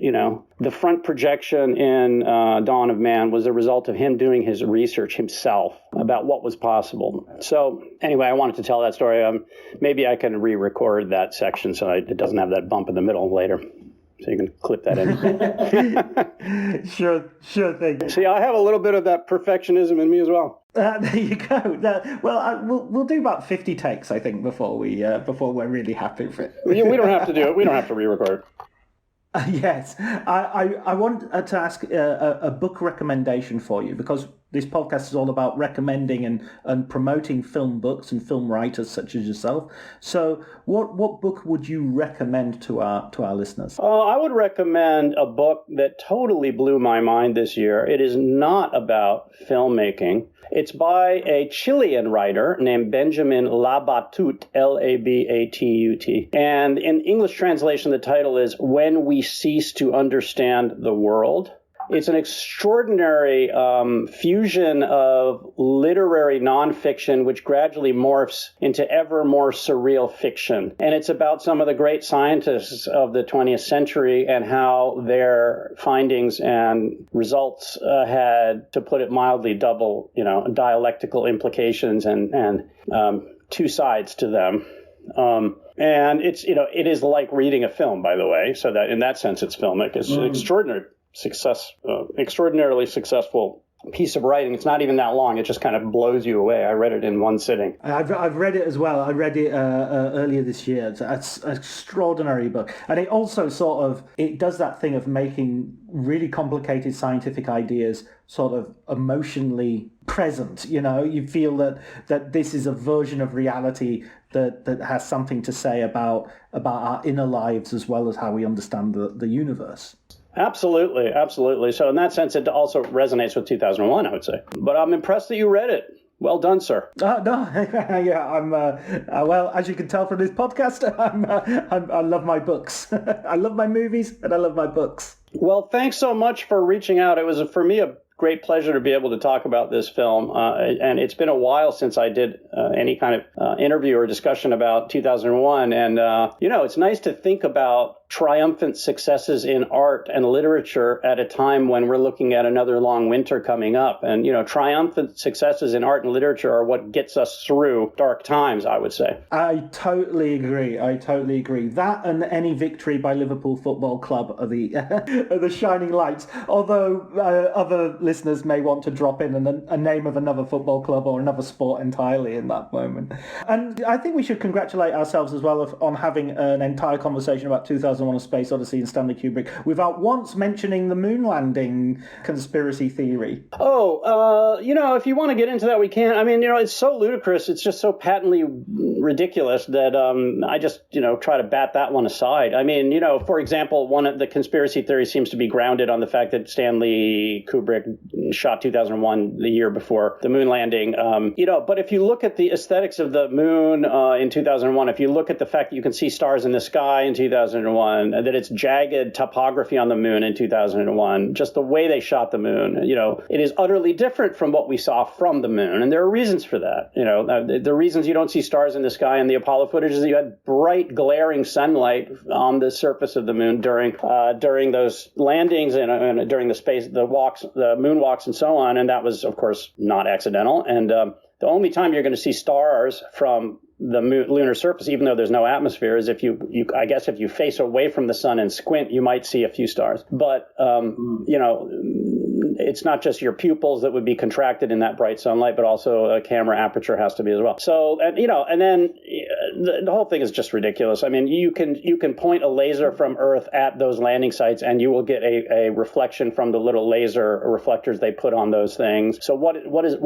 Speaker 9: The front projection in Dawn of Man was a result of him doing his research himself about what was possible. So anyway, I wanted to tell that story. Maybe I can re-record that section so it doesn't have that bump in the middle later. So you can clip that in.
Speaker 11: Sure thing.
Speaker 9: See, I have a little bit of that perfectionism in me as well.
Speaker 11: There you go. We'll do about 50 takes, I think, before we're really happy with it.
Speaker 9: We don't have to do it. We don't have to re-record.
Speaker 11: Yes, I want to ask a book recommendation for you, because this podcast is all about recommending and promoting film books and film writers such as yourself. So what book would you recommend to our listeners?
Speaker 9: I would recommend a book that totally blew my mind this year. It is not about filmmaking. It's by a Chilean writer named Benjamin Labatut, Labatut. And in English translation, the title is When We Cease to Understand the World. It's an extraordinary fusion of literary nonfiction, which gradually morphs into ever more surreal fiction. And it's about some of the great scientists of the 20th century and how their findings and results had, to put it mildly, double, dialectical implications and two sides to them. And it's, it is like reading a film, by the way. So that in that sense, it's filmic. It's an extraordinarily successful piece of writing. It's not even that long. It just kind of blows you away. I read it in one sitting.
Speaker 11: I've read it as well. I read it earlier this year. It's an extraordinary book. And it also it does that thing of making really complicated scientific ideas sort of emotionally present. You feel that this is a version of reality that has something to say about our inner lives as well as how we understand the universe.
Speaker 9: Absolutely. So in that sense, it also resonates with 2001, I would say. But I'm impressed that you read it. Well done, sir.
Speaker 11: No, yeah, I'm. Well, as you can tell from this podcast, I love my books. I love my movies, and I love my books.
Speaker 9: Well, thanks so much for reaching out. It was for me a great pleasure to be able to talk about this film. And it's been a while since I did any kind of interview or discussion about 2001. And, it's nice to think about triumphant successes in art and literature at a time when we're looking at another long winter coming up. And, triumphant successes in art and literature are what gets us through dark times, I would say.
Speaker 11: I totally agree. That and any victory by Liverpool Football Club are the shining lights. Although other listeners may want to drop in a name of another football club or another sport entirely in that moment. And I think we should congratulate ourselves as well on having an entire conversation about 2001 2001: A Space Odyssey and Stanley Kubrick without once mentioning the moon landing conspiracy theory.
Speaker 9: If you want to get into that, we can. I mean, it's so ludicrous. It's just so patently ridiculous that I just, try to bat that one aside. I mean, for example, one of the conspiracy theories seems to be grounded on the fact that Stanley Kubrick shot 2001 the year before the moon landing. But if you look at the aesthetics of the moon in 2001, if you look at the fact that you can see stars in the sky in 2001, that it's jagged topography on the moon in 2001, just the way they shot the moon, it is utterly different from what we saw from the moon. And there are reasons for that. The reasons you don't see stars in the sky in the Apollo footage is that you had bright, glaring sunlight on the surface of the moon during those landings and during the moonwalks and so on. And that was, of course, not accidental. And the only time you're going to see stars from the lunar surface, even though there's no atmosphere, is if you face away from the sun and squint, you might see a few stars. But, it's not just your pupils that would be contracted in that bright sunlight, but also a camera aperture has to be as well. So, and then the whole thing is just ridiculous. I mean, you can point a laser from Earth at those landing sites and you will get a reflection from the little laser reflectors they put on those things. So what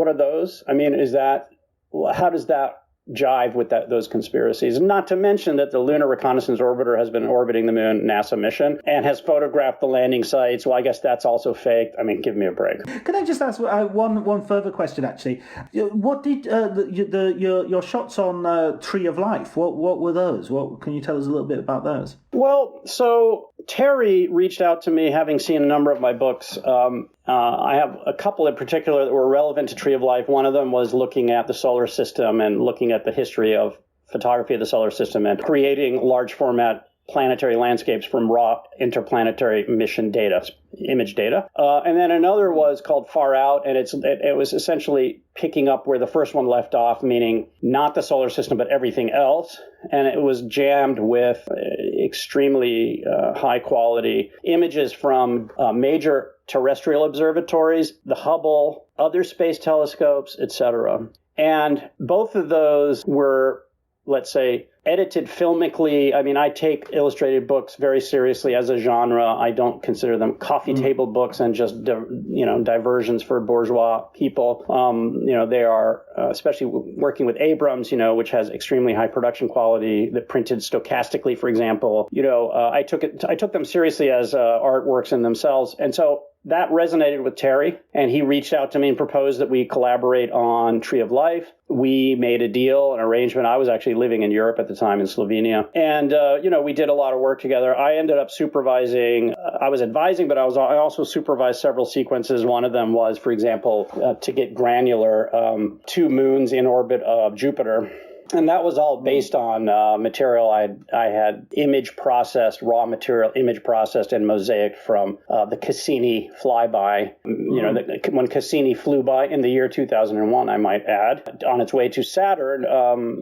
Speaker 9: are those? I mean, how does that jive with those conspiracies? Not to mention that the Lunar Reconnaissance Orbiter has been orbiting the moon, NASA mission, and has photographed the landing sites. Well, I guess that's also fake. I mean, give me a break.
Speaker 11: Can I just ask one further question, actually? What did your shots on Tree of Life, what were those? What can you tell us a little bit about those?
Speaker 9: Well, so Terry reached out to me, having seen a number of my books. I have a couple in particular that were relevant to Tree of Life. One of them was looking at the solar system and looking at the history of photography of the solar system and creating large format planetary landscapes from raw interplanetary mission data, image data. And then another was called Far Out, and it was essentially picking up where the first one left off, meaning not the solar system, but everything else. And it was jammed with extremely high quality images from major terrestrial observatories, the Hubble, other space telescopes, etc. And both of those were, let's say, edited filmically. I mean, I take illustrated books very seriously as a genre. I don't consider them coffee table books and just, diversions for bourgeois people. They are, especially working with Abrams, which has extremely high production quality, that printed stochastically, for example. I took them seriously as artworks in themselves. And so that resonated with Terry, and he reached out to me and proposed that we collaborate on Tree of Life. We made a deal, an arrangement. I was actually living in Europe at the time in Slovenia. And, we did a lot of work together. I ended up supervising, I was advising, but I also supervised several sequences. One of them was, for example, to get granular 2 moons in orbit of Jupiter. And that was all based on material I had raw material image processed and mosaic from the Cassini flyby. When Cassini flew by in the year 2001, I might add, on its way to Saturn,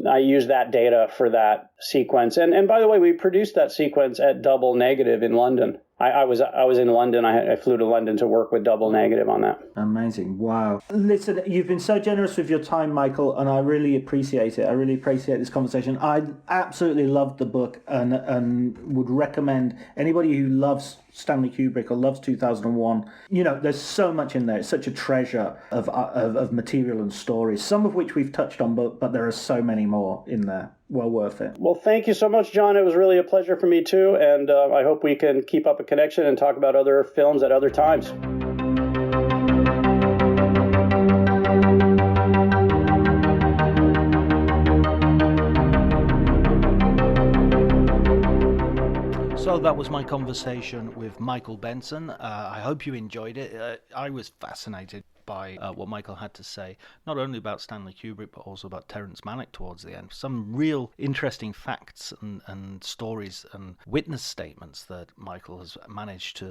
Speaker 9: I used that data for that sequence. And by the way, we produced that sequence at Double Negative in London. I was in London. I flew to London to work with Double Negative on that.
Speaker 11: Amazing. Wow. Listen, you've been so generous with your time, Michael, and I really appreciate it. I really appreciate this conversation. I absolutely loved the book and would recommend anybody who loves Stanley Kubrick or loves 2001. There's so much in there. It's such a treasure of material and stories, some of which we've touched on, but there are so many more in there. Well worth it.
Speaker 9: Well, thank you so much, John. It was really a pleasure for me, too. And I hope we can keep up a connection and talk about other films at other times.
Speaker 8: So that was my conversation with Michael Benson. I hope you enjoyed it. I was fascinated by what Michael had to say, not only about Stanley Kubrick, but also about Terrence Malick towards the end. Some real interesting facts and stories and witness statements that Michael has managed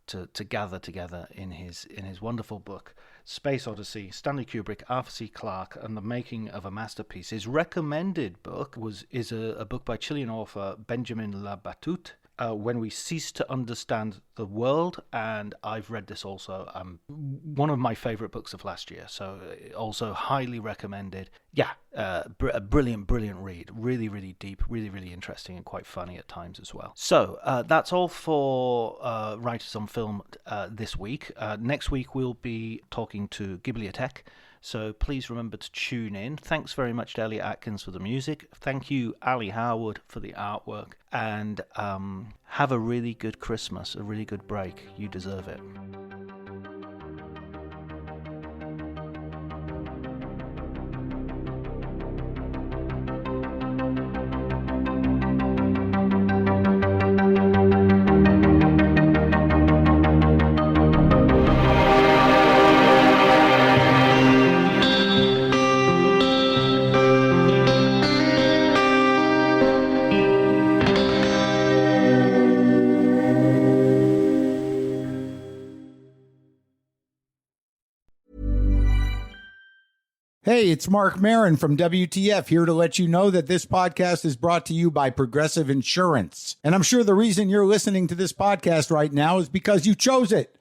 Speaker 8: to gather together in his wonderful book, Space Odyssey, Stanley Kubrick, Arthur C. Clarke, and the Making of a Masterpiece. His recommended book is a book by Chilean author Benjamin Labatut, When We Cease to Understand the World, and I've read this also. One of my favourite books of last year, so also highly recommended. Yeah, a brilliant read. Really, really deep, really, really interesting, and quite funny at times as well. So that's all for Writers on Film this week. Next week we'll be talking to Bibliothèque. So please remember to tune in. Thanks very much to Elliot Atkins for the music. Thank you, Ali Howard, for the artwork. And have a really good Christmas, a really good break. You deserve it.
Speaker 14: Hey, it's Mark Maron from WTF here to let you know that this podcast is brought to you by Progressive Insurance. And I'm sure the reason you're listening to this podcast right now is because you chose it.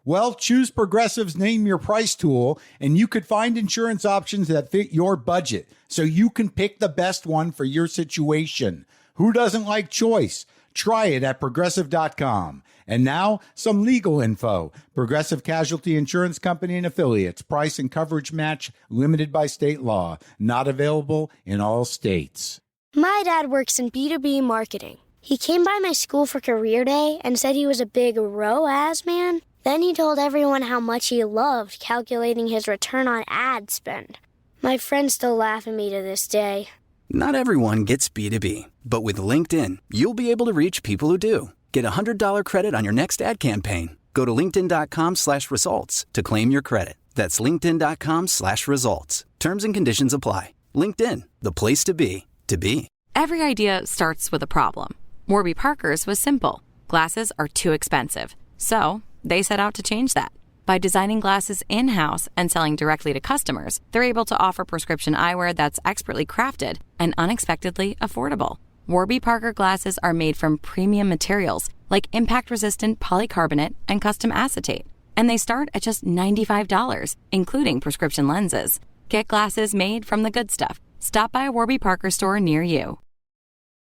Speaker 14: Well, choose Progressive's Name Your Price tool, and you could find insurance options that fit your budget, so you can pick the best one for your situation. Who doesn't like choice? Try it at Progressive.com. And now, some legal info. Progressive Casualty Insurance Company and Affiliates. Price and coverage match limited by state law. Not available in all states.
Speaker 5: My dad works in B2B marketing. He came by my school for career day and said he was a big ROAS man. Then he told everyone how much he loved calculating his return on ad spend. My friends still laugh at me to this day.
Speaker 6: Not everyone gets B2B, but with LinkedIn, you'll be able to reach people who do. Get a $100 credit on your next ad campaign. Go to linkedin.com/results to claim your credit. That's linkedin.com/results. Terms and conditions apply. LinkedIn, the place to be, to be.
Speaker 7: Every idea starts with a problem. Warby Parker's was simple. Glasses are too expensive. So they set out to change that. By designing glasses in-house and selling directly to customers, they're able to offer prescription eyewear that's expertly crafted and unexpectedly affordable. Warby Parker glasses are made from premium materials like impact-resistant polycarbonate and custom acetate. And they start at just $95, including prescription lenses. Get glasses made from the good stuff. Stop by a Warby Parker store near you.